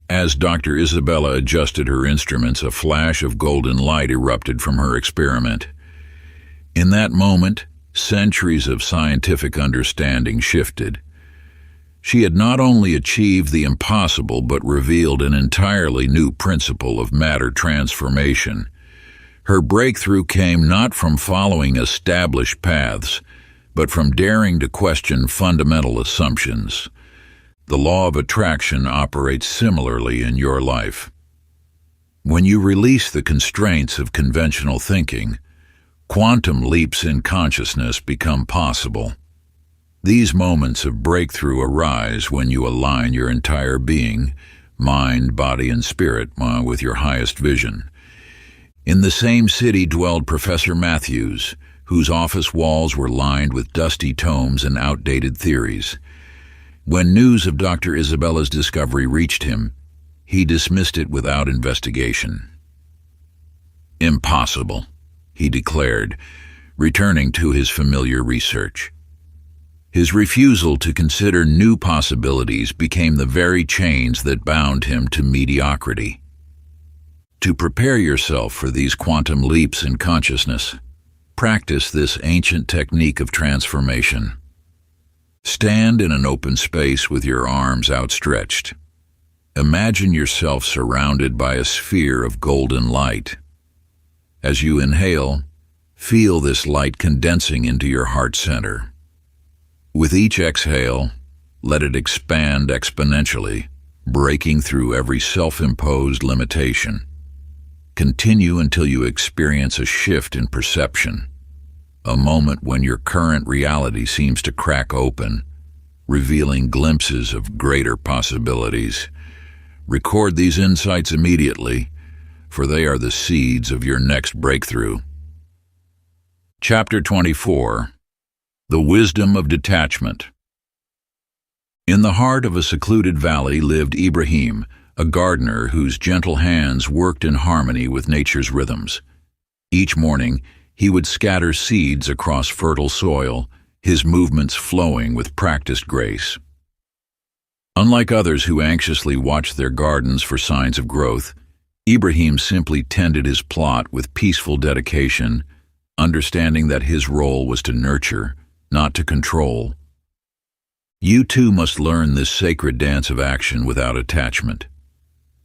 As Dr. Isabella adjusted her instruments, a flash of golden light erupted from her experiment. In that moment, centuries of scientific understanding shifted. She had not only achieved the impossible but revealed an entirely new principle of matter transformation. Her breakthrough came not from following established paths, but from daring to question fundamental assumptions. The law of attraction operates similarly in your life. When you release the constraints of conventional thinking, quantum leaps in consciousness become possible. These moments of breakthrough arise when you align your entire being, mind, body, and spirit, with your highest vision. In the same city dwelled Professor Matthews, whose office walls were lined with dusty tomes and outdated theories. When news of Dr. Isabella's discovery reached him, he dismissed it without investigation. "Impossible," he declared, returning to his familiar research. His refusal to consider new possibilities became the very chains that bound him to mediocrity. To prepare yourself for these quantum leaps in consciousness, practice this ancient technique of transformation. Stand in an open space with your arms outstretched. Imagine yourself surrounded by a sphere of golden light. As you inhale, feel this light condensing into your heart center. With each exhale, let it expand exponentially, breaking through every self-imposed limitation. Continue until you experience a shift in perception, a moment when your current reality seems to crack open, revealing glimpses of greater possibilities. Record these insights immediately, for they are the seeds of your next breakthrough. Chapter 24. The Wisdom of Detachment. In the heart of a secluded valley lived Ibrahim, a gardener whose gentle hands worked in harmony with nature's rhythms. Each morning, he would scatter seeds across fertile soil, his movements flowing with practiced grace. Unlike others who anxiously watched their gardens for signs of growth, Ibrahim simply tended his plot with peaceful dedication, understanding that his role was to nurture, not to control. You too must learn this sacred dance of action without attachment.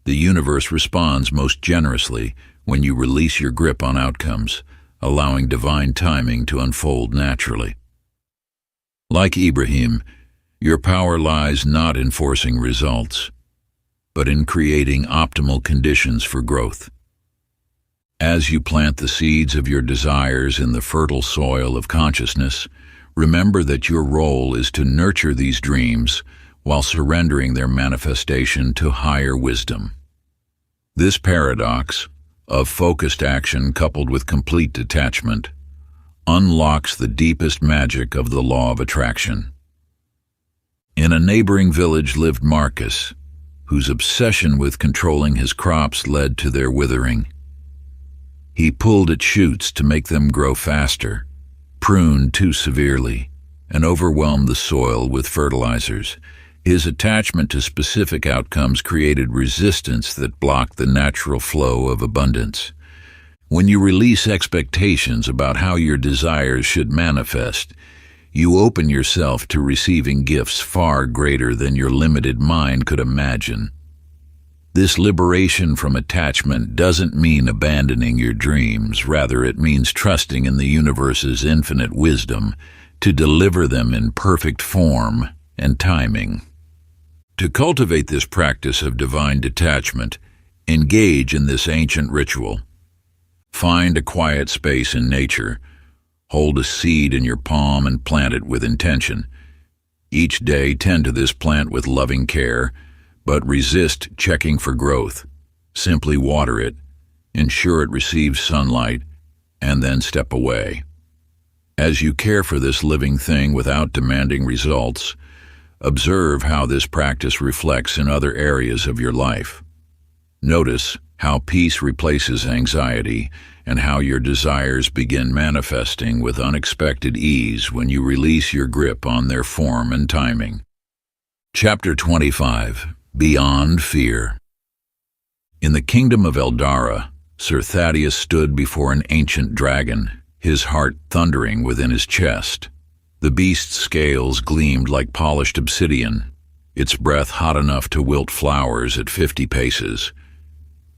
The universe responds most generously when you release your grip on outcomes, allowing divine timing to unfold naturally. Like Ibrahim, your power lies not in forcing results, but in creating optimal conditions for growth. As you plant the seeds of your desires in the fertile soil of consciousness, remember that your role is to nurture these dreams while surrendering their manifestation to higher wisdom. This paradox of focused action coupled with complete detachment unlocks the deepest magic of the law of attraction. In a neighboring village lived Marcus, whose obsession with controlling his crops led to their withering. He pulled at shoots to make them grow faster, pruned too severely, and overwhelmed the soil with fertilizers. His attachment to specific outcomes created resistance that blocked the natural flow of abundance. When you release expectations about how your desires should manifest, you open yourself to receiving gifts far greater than your limited mind could imagine. This liberation from attachment doesn't mean abandoning your dreams. Rather, it means trusting in the universe's infinite wisdom to deliver them in perfect form and timing. To cultivate this practice of divine detachment, engage in this ancient ritual. Find a quiet space in nature. Hold a seed in your palm and plant it with intention. Each day, tend to this plant with loving care, but resist checking for growth. Simply water it, ensure it receives sunlight, and then step away. As you care for this living thing without demanding results, observe how this practice reflects in other areas of your life. Notice how peace replaces anxiety and how your desires begin manifesting with unexpected ease when you release your grip on their form and timing. Chapter 25. Beyond Fear. In the kingdom of Eldara, Sir Thaddeus stood before an ancient dragon, his heart thundering within his chest. The beast's scales gleamed like polished obsidian, its breath hot enough to wilt flowers at 50 paces.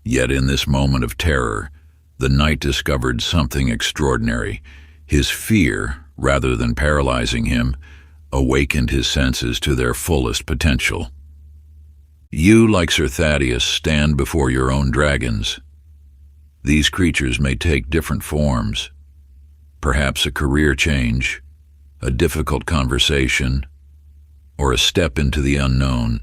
Yet in this moment of terror, the knight discovered something extraordinary. His fear, rather than paralyzing him, awakened his senses to their fullest potential. You, like Sir Thaddeus, stand before your own dragons. These creatures may take different forms. Perhaps a career change, a difficult conversation, or a step into the unknown.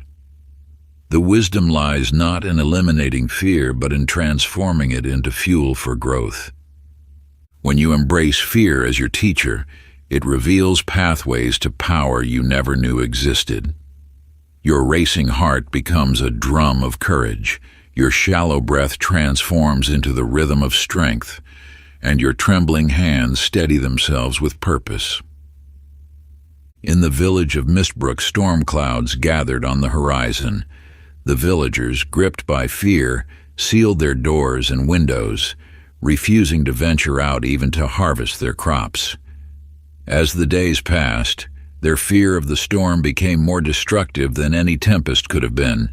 The wisdom lies not in eliminating fear, but in transforming it into fuel for growth. When you embrace fear as your teacher, it reveals pathways to power you never knew existed. Your racing heart becomes a drum of courage, your shallow breath transforms into the rhythm of strength, and your trembling hands steady themselves with purpose. In the village of Mistbrook, storm clouds gathered on the horizon. The villagers, gripped by fear, sealed their doors and windows, refusing to venture out even to harvest their crops. As the days passed, their fear of the storm became more destructive than any tempest could have been.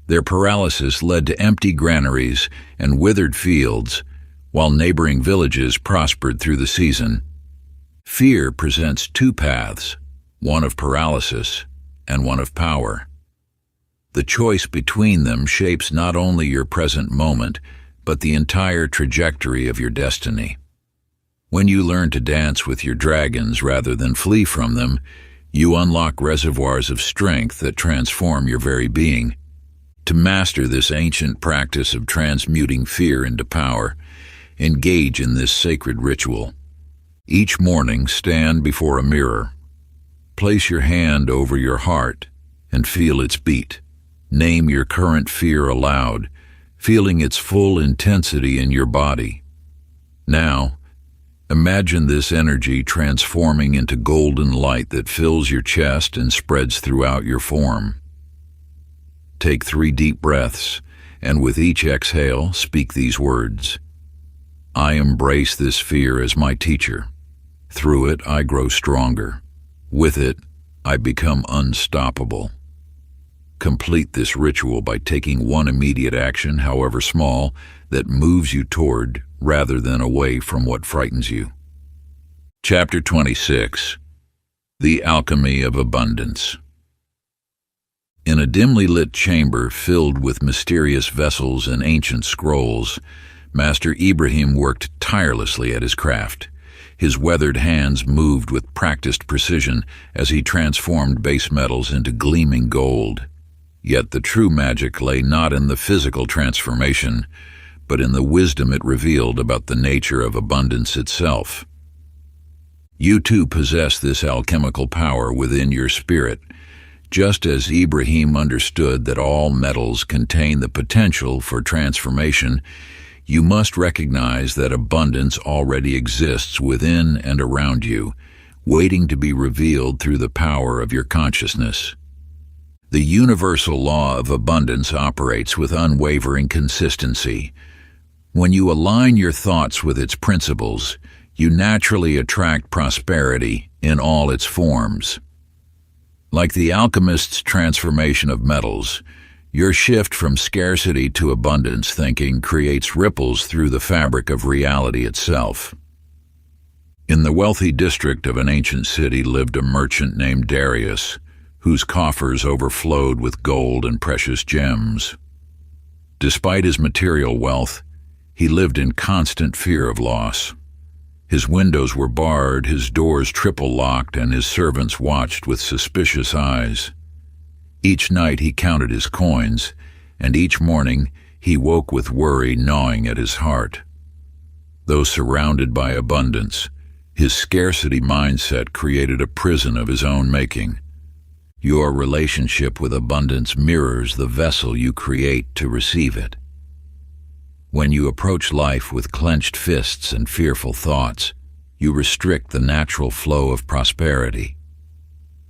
Their paralysis led to empty granaries and withered fields, while neighboring villages prospered through the season. Fear presents two paths, one of paralysis and one of power. The choice between them shapes not only your present moment, but the entire trajectory of your destiny. When you learn to dance with your dragons rather than flee from them, you unlock reservoirs of strength that transform your very being. To master this ancient practice of transmuting fear into power, engage in this sacred ritual. Each morning, stand before a mirror. Place your hand over your heart and feel its beat. Name your current fear aloud, feeling its full intensity in your body. Now, imagine this energy transforming into golden light that fills your chest and spreads throughout your form. Take 3 deep breaths, and with each exhale, speak these words. I embrace this fear as my teacher. Through it, I grow stronger. With it, I become unstoppable. Complete this ritual by taking one immediate action, however small, that moves you toward rather than away from what frightens you. Chapter 26. The Alchemy of Abundance. In a dimly lit chamber filled with mysterious vessels and ancient scrolls, Master Ibrahim worked tirelessly at his craft. His weathered hands moved with practiced precision as he transformed base metals into gleaming gold. Yet the true magic lay not in the physical transformation, but in the wisdom it revealed about the nature of abundance itself. You too possess this alchemical power within your spirit, just as Ibrahim understood that all metals contain the potential for transformation. You must recognize that abundance already exists within and around you, waiting to be revealed through the power of your consciousness. The universal law of abundance operates with unwavering consistency. When you align your thoughts with its principles, you naturally attract prosperity in all its forms. Like the alchemist's transformation of metals, your shift from scarcity to abundance thinking creates ripples through the fabric of reality itself. In the wealthy district of an ancient city lived a merchant named Darius, whose coffers overflowed with gold and precious gems. Despite his material wealth, he lived in constant fear of loss. His windows were barred, his doors triple locked, and his servants watched with suspicious eyes. Each night he counted his coins, and each morning he woke with worry gnawing at his heart. Though surrounded by abundance, his scarcity mindset created a prison of his own making. Your relationship with abundance mirrors the vessel you create to receive it. When you approach life with clenched fists and fearful thoughts, you restrict the natural flow of prosperity.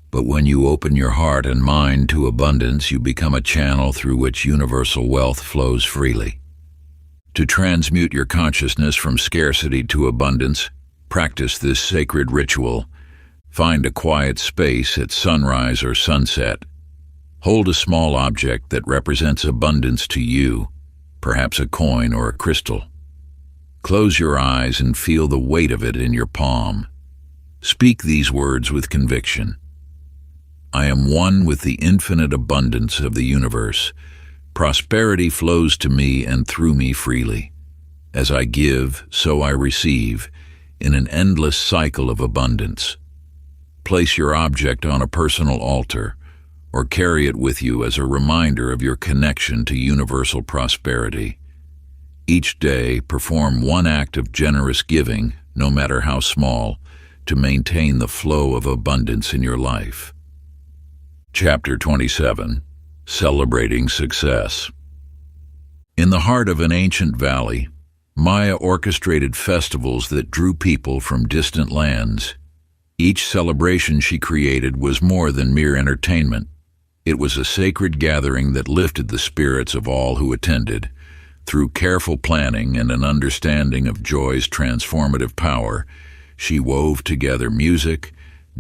But when you open your heart and mind to abundance, you become a channel through which universal wealth flows freely. To transmute your consciousness from scarcity to abundance, practice this sacred ritual. Find a quiet space at sunrise or sunset. Hold a small object that represents abundance to you, perhaps a coin or a crystal. Close your eyes and feel the weight of it in your palm. Speak these words with conviction. I am one with the infinite abundance of the universe. Prosperity flows to me and through me freely. As I give, so I receive, in an endless cycle of abundance. Place your object on a personal altar, or carry it with you as a reminder of your connection to universal prosperity. Each day, perform one act of generous giving, no matter how small, to maintain the flow of abundance in your life. Chapter 27. Celebrating Success. In the heart of an ancient valley, Maya orchestrated festivals that drew people from distant lands. Each celebration she created was more than mere entertainment. It was a sacred gathering that lifted the spirits of all who attended. Through careful planning and an understanding of joy's transformative power, she wove together music,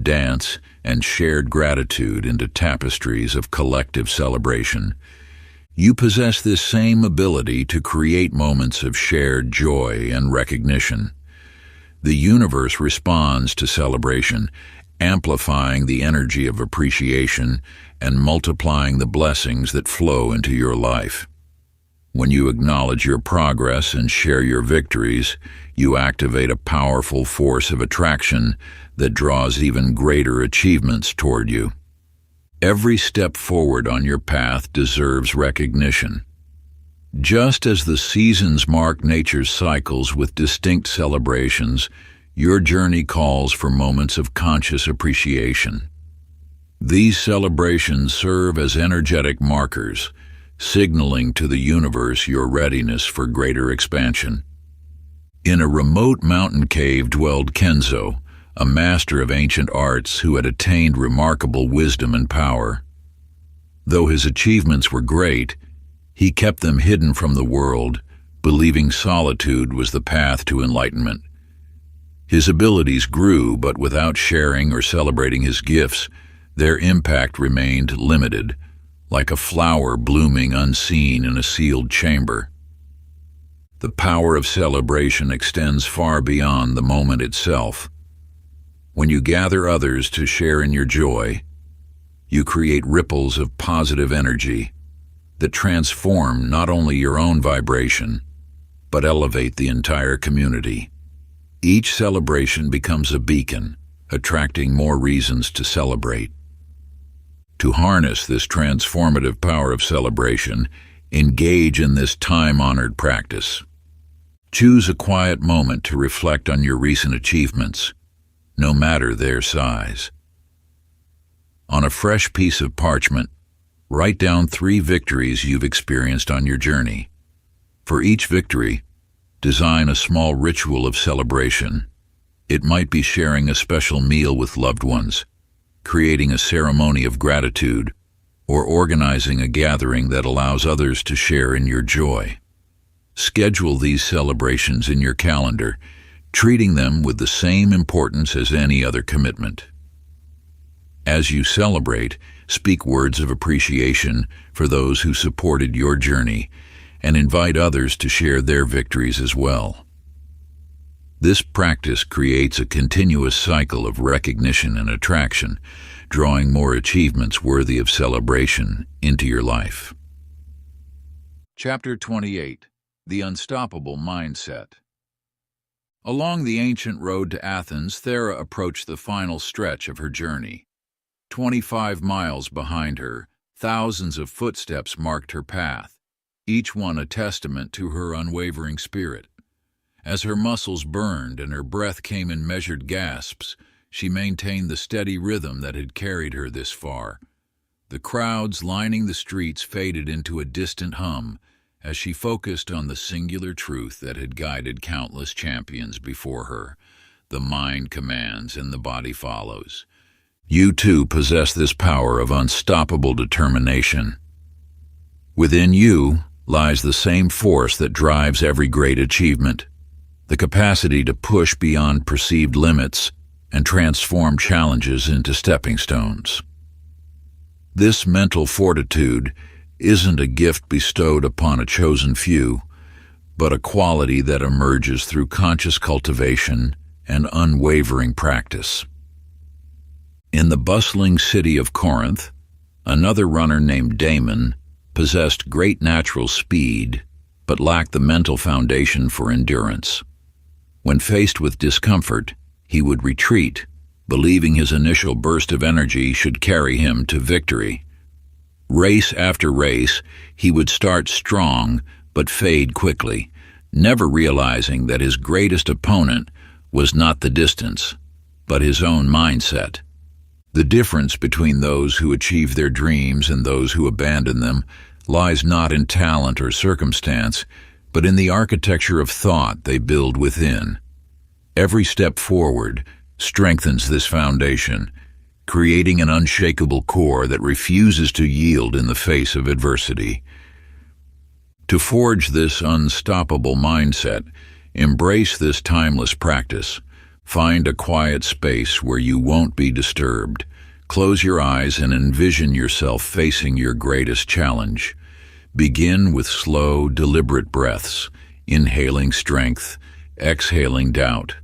dance, and shared gratitude into tapestries of collective celebration. You possess this same ability to create moments of shared joy and recognition. The universe responds to celebration, amplifying the energy of appreciation and multiplying the blessings that flow into your life. When you acknowledge your progress and share your victories, you activate a powerful force of attraction that draws even greater achievements toward you. Every step forward on your path deserves recognition. Just as the seasons mark nature's cycles with distinct celebrations, your journey calls for moments of conscious appreciation. These celebrations serve as energetic markers, signaling to the universe your readiness for greater expansion. In a remote mountain cave dwelled Kenzo, a master of ancient arts who had attained remarkable wisdom and power. Though his achievements were great, he kept them hidden from the world, believing solitude was the path to enlightenment. His abilities grew, but without sharing or celebrating his gifts, their impact remained limited, like a flower blooming unseen in a sealed chamber. The power of celebration extends far beyond the moment itself. When you gather others to share in your joy, you create ripples of positive energy that transform not only your own vibration, but elevate the entire community. Each celebration becomes a beacon, attracting more reasons to celebrate. To harness this transformative power of celebration, engage in this time-honored practice. Choose a quiet moment to reflect on your recent achievements, no matter their size. On a fresh piece of parchment, write down 3 victories you've experienced on your journey. For each victory, design a small ritual of celebration. It might be sharing a special meal with loved ones, creating a ceremony of gratitude, or organizing a gathering that allows others to share in your joy. Schedule these celebrations in your calendar, treating them with the same importance as any other commitment. As you celebrate, speak words of appreciation for those who supported your journey and invite others to share their victories as well. This practice creates a continuous cycle of recognition and attraction, drawing more achievements worthy of celebration into your life. Chapter 28. The Unstoppable Mindset. Along the ancient road to Athens, Thera approached the final stretch of her journey. 25 miles behind her, thousands of footsteps marked her path, each one a testament to her unwavering spirit. As her muscles burned and her breath came in measured gasps, she maintained the steady rhythm that had carried her this far. The crowds lining the streets faded into a distant hum as she focused on the singular truth that had guided countless champions before her: the mind commands and the body follows. You too possess this power of unstoppable determination. Within you lies the same force that drives every great achievement, the capacity to push beyond perceived limits and transform challenges into stepping stones. This mental fortitude isn't a gift bestowed upon a chosen few, but a quality that emerges through conscious cultivation and unwavering practice. In the bustling city of Corinth, another runner named Damon possessed great natural speed, but lacked the mental foundation for endurance. When faced with discomfort, he would retreat, believing his initial burst of energy should carry him to victory. Race after race, he would start strong but fade quickly, never realizing that his greatest opponent was not the distance, but his own mindset. The difference between those who achieve their dreams and those who abandon them lies not in talent or circumstance, but in the architecture of thought they build within. Every step forward strengthens this foundation, creating an unshakable core that refuses to yield in the face of adversity. To forge this unstoppable mindset, embrace this timeless practice. Find a quiet space where you won't be disturbed. Close your eyes and envision yourself facing your greatest challenge. Begin with slow, deliberate breaths, inhaling strength, exhaling doubt.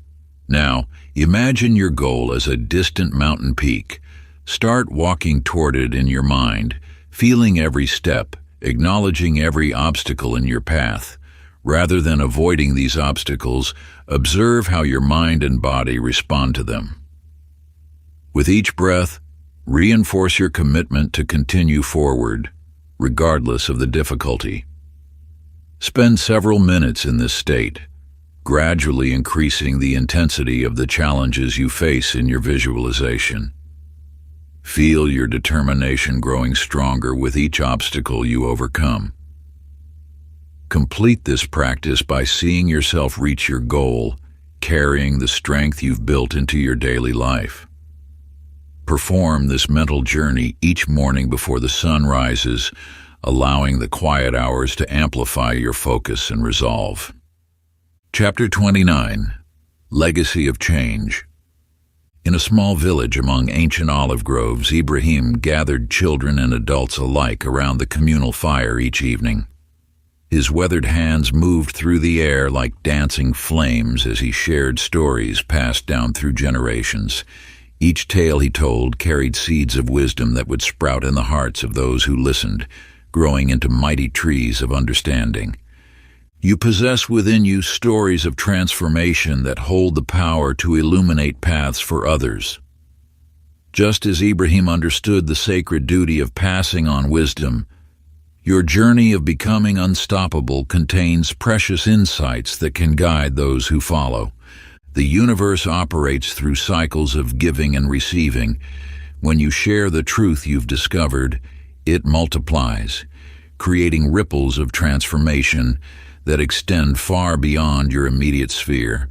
Now, imagine your goal as a distant mountain peak. Start walking toward it in your mind, feeling every step, acknowledging every obstacle in your path. Rather than avoiding these obstacles, observe how your mind and body respond to them. With each breath, reinforce your commitment to continue forward, regardless of the difficulty. Spend several minutes in this state, gradually increasing the intensity of the challenges you face in your visualization. Feel your determination growing stronger with each obstacle you overcome. Complete this practice by seeing yourself reach your goal, carrying the strength you've built into your daily life. Perform this mental journey each morning before the sun rises, allowing the quiet hours to amplify your focus and resolve. Chapter 29. Legacy of Change. In a small village among ancient olive groves, Ibrahim gathered children and adults alike around the communal fire each evening. His weathered hands moved through the air like dancing flames as he shared stories passed down through generations. Each tale he told carried seeds of wisdom that would sprout in the hearts of those who listened, growing into mighty trees of understanding. You possess within you stories of transformation that hold the power to illuminate paths for others. Just as Ibrahim understood the sacred duty of passing on wisdom, your journey of becoming unstoppable contains precious insights that can guide those who follow. The universe operates through cycles of giving and receiving. When you share the truth you've discovered, it multiplies, creating ripples of transformation that extend far beyond your immediate sphere.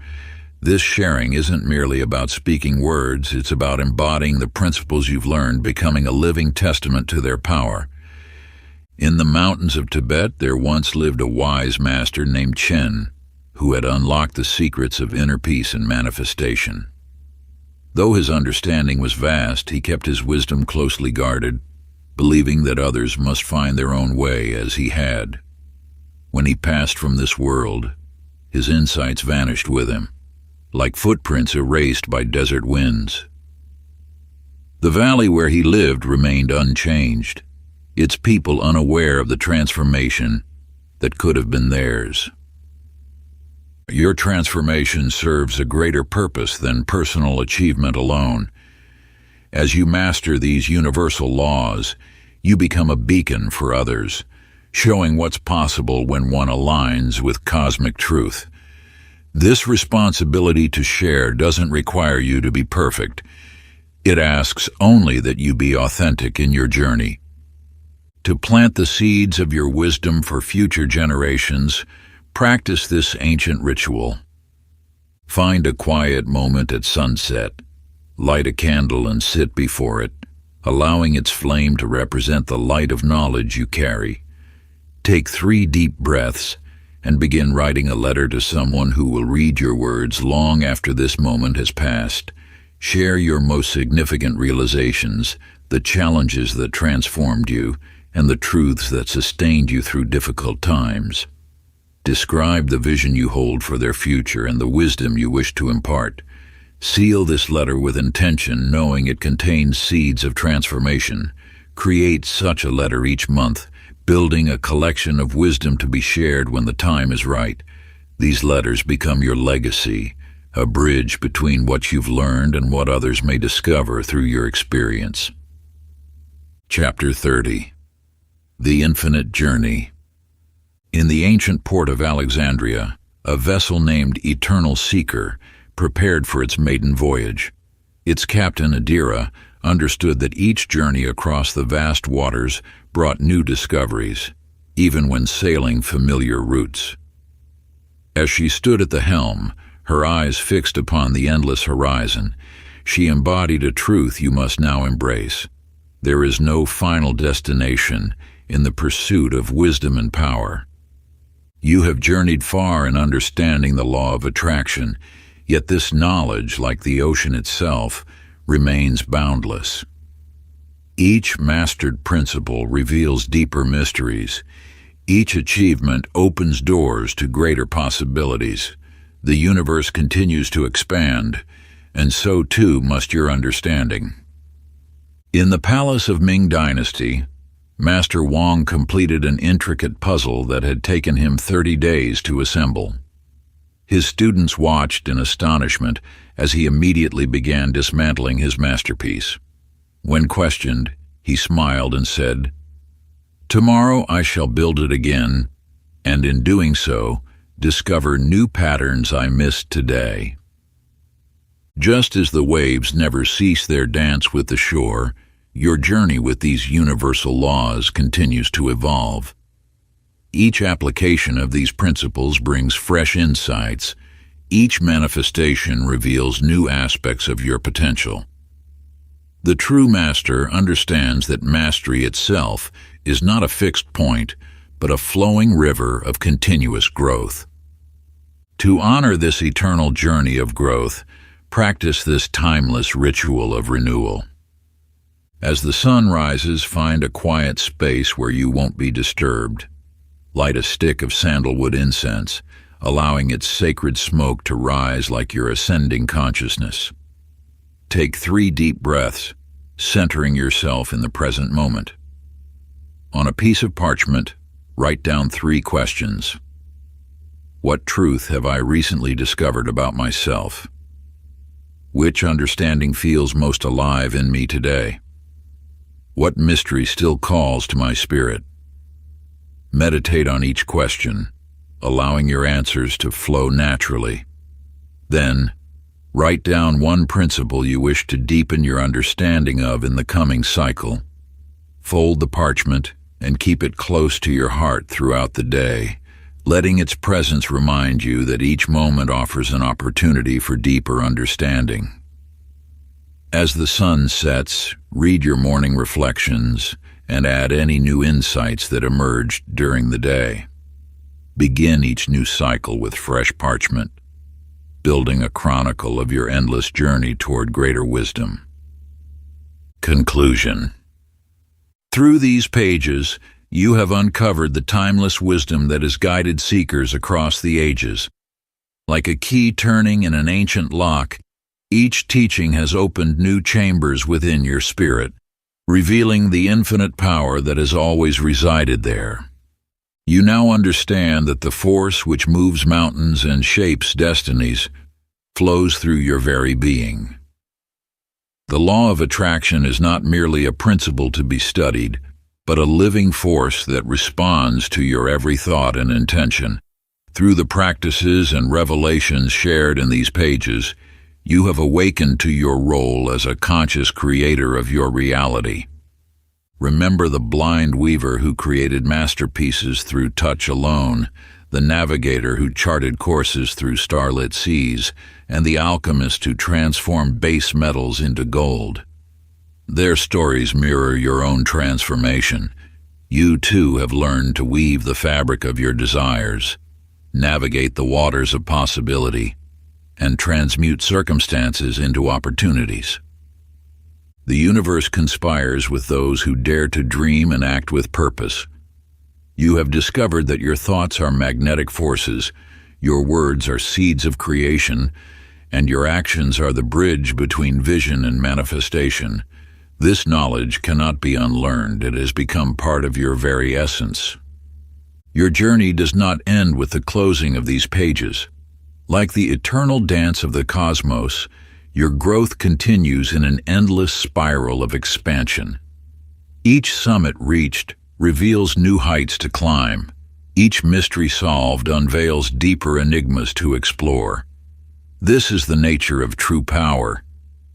This sharing isn't merely about speaking words, it's about embodying the principles you've learned, becoming a living testament to their power. In the mountains of Tibet, there once lived a wise master named Chen, who had unlocked the secrets of inner peace and manifestation. Though his understanding was vast, he kept his wisdom closely guarded, believing that others must find their own way as he had. When he passed from this world, his insights vanished with him, like footprints erased by desert winds. The valley where he lived remained unchanged, its people unaware of the transformation that could have been theirs. Your transformation serves a greater purpose than personal achievement alone. As you master these universal laws, you become a beacon for others, showing what's possible when one aligns with cosmic truth. This responsibility to share doesn't require you to be perfect. It asks only that you be authentic in your journey. To plant the seeds of your wisdom for future generations, practice this ancient ritual. Find a quiet moment at sunset, light a candle and sit before it, allowing its flame to represent the light of knowledge you carry. Take 3 deep breaths and begin writing a letter to someone who will read your words long after this moment has passed. Share your most significant realizations, the challenges that transformed you, and the truths that sustained you through difficult times. Describe the vision you hold for their future and the wisdom you wish to impart. Seal this letter with intention, knowing it contains seeds of transformation. Create such a letter each month, building a collection of wisdom to be shared when the time is right. These letters become your legacy, a bridge between what you've learned and what others may discover through your experience. Chapter 30. The Infinite Journey. In the ancient port of Alexandria, a vessel named Eternal Seeker prepared for its maiden voyage. Its captain, Adira, understood that each journey across the vast waters brought new discoveries, even when sailing familiar routes. As she stood at the helm, her eyes fixed upon the endless horizon, she embodied a truth you must now embrace. There is no final destination in the pursuit of wisdom and power. You have journeyed far in understanding the law of attraction, yet this knowledge, like the ocean itself, remains boundless. Each mastered principle reveals deeper mysteries. Each achievement opens doors to greater possibilities. The universe continues to expand, and so too must your understanding. In the palace of Ming Dynasty, Master Wang completed an intricate puzzle that had taken him 30 days to assemble. His students watched in astonishment as he immediately began dismantling his masterpiece. When questioned, he smiled and said, "Tomorrow I shall build it again, and in doing so, discover new patterns I missed today." Just as the waves never cease their dance with the shore, your journey with these universal laws continues to evolve. Each application of these principles brings fresh insights. Each manifestation reveals new aspects of your potential. The true master understands that mastery itself is not a fixed point, but a flowing river of continuous growth. To honor this eternal journey of growth, practice this timeless ritual of renewal. As the sun rises, find a quiet space where you won't be disturbed. Light a stick of sandalwood incense, allowing its sacred smoke to rise like your ascending consciousness. Take 3 deep breaths, centering yourself in the present moment. On a piece of parchment, write down 3 questions. What truth have I recently discovered about myself? Which understanding feels most alive in me today? What mystery still calls to my spirit? Meditate on each question, allowing your answers to flow naturally. Then, write down 1 principle you wish to deepen your understanding of in the coming cycle. Fold the parchment and keep it close to your heart throughout the day, letting its presence remind you that each moment offers an opportunity for deeper understanding. As the sun sets, read your morning reflections and add any new insights that emerged during the day. Begin each new cycle with fresh parchment, building a chronicle of your endless journey toward greater wisdom. Conclusion. Through these pages, you have uncovered the timeless wisdom that has guided seekers across the ages. Like a key turning in an ancient lock, each teaching has opened new chambers within your spirit, revealing the infinite power that has always resided there. You now understand that the force which moves mountains and shapes destinies flows through your very being. The law of attraction is not merely a principle to be studied, but a living force that responds to your every thought and intention. Through the practices and revelations shared in these pages, you have awakened to your role as a conscious creator of your reality. Remember the blind weaver who created masterpieces through touch alone, the navigator who charted courses through starlit seas, and the alchemist who transformed base metals into gold. Their stories mirror your own transformation. You too have learned to weave the fabric of your desires, navigate the waters of possibility, and transmute circumstances into opportunities. The universe conspires with those who dare to dream and act with purpose. You have discovered that your thoughts are magnetic forces, your words are seeds of creation, and your actions are the bridge between vision and manifestation. This knowledge cannot be unlearned. It has become part of your very essence. Your journey does not end with the closing of these pages. Like the eternal dance of the cosmos, your growth continues in an endless spiral of expansion. Each summit reached reveals new heights to climb. Each mystery solved unveils deeper enigmas to explore. This is the nature of true power.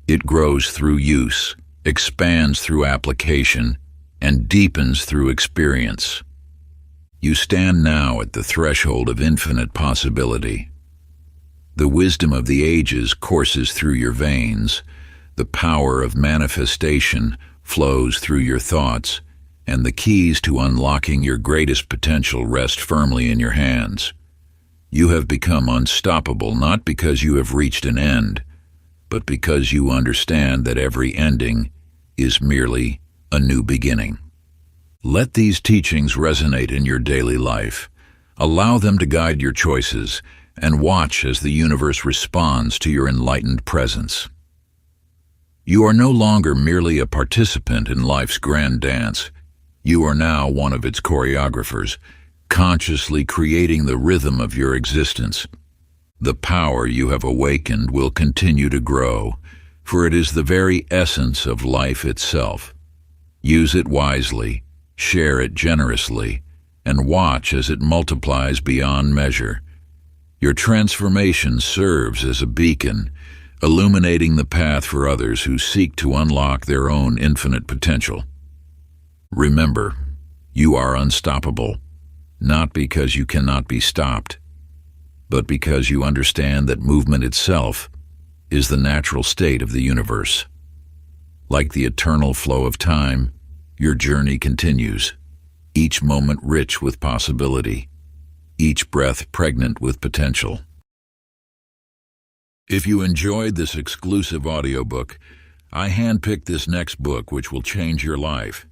It grows through use, expands through application, and deepens through experience. You stand now at the threshold of infinite possibility. The wisdom of the ages courses through your veins, the power of manifestation flows through your thoughts, and the keys to unlocking your greatest potential rest firmly in your hands. You have become unstoppable not because you have reached an end, but because you understand that every ending is merely a new beginning. Let these teachings resonate in your daily life. Allow them to guide your choices, and watch as the universe responds to your enlightened presence. You are no longer merely a participant in life's grand dance. You are now one of its choreographers, consciously creating the rhythm of your existence. The power you have awakened will continue to grow, for it is the very essence of life itself. Use it wisely, share it generously, and watch as it multiplies beyond measure. Your transformation serves as a beacon, illuminating the path for others who seek to unlock their own infinite potential. Remember, you are unstoppable, not because you cannot be stopped, but because you understand that movement itself is the natural state of the universe. Like the eternal flow of time, your journey continues, each moment rich with possibility, each breath pregnant with potential. If you enjoyed this exclusive audiobook, I handpicked this next book which will change your life.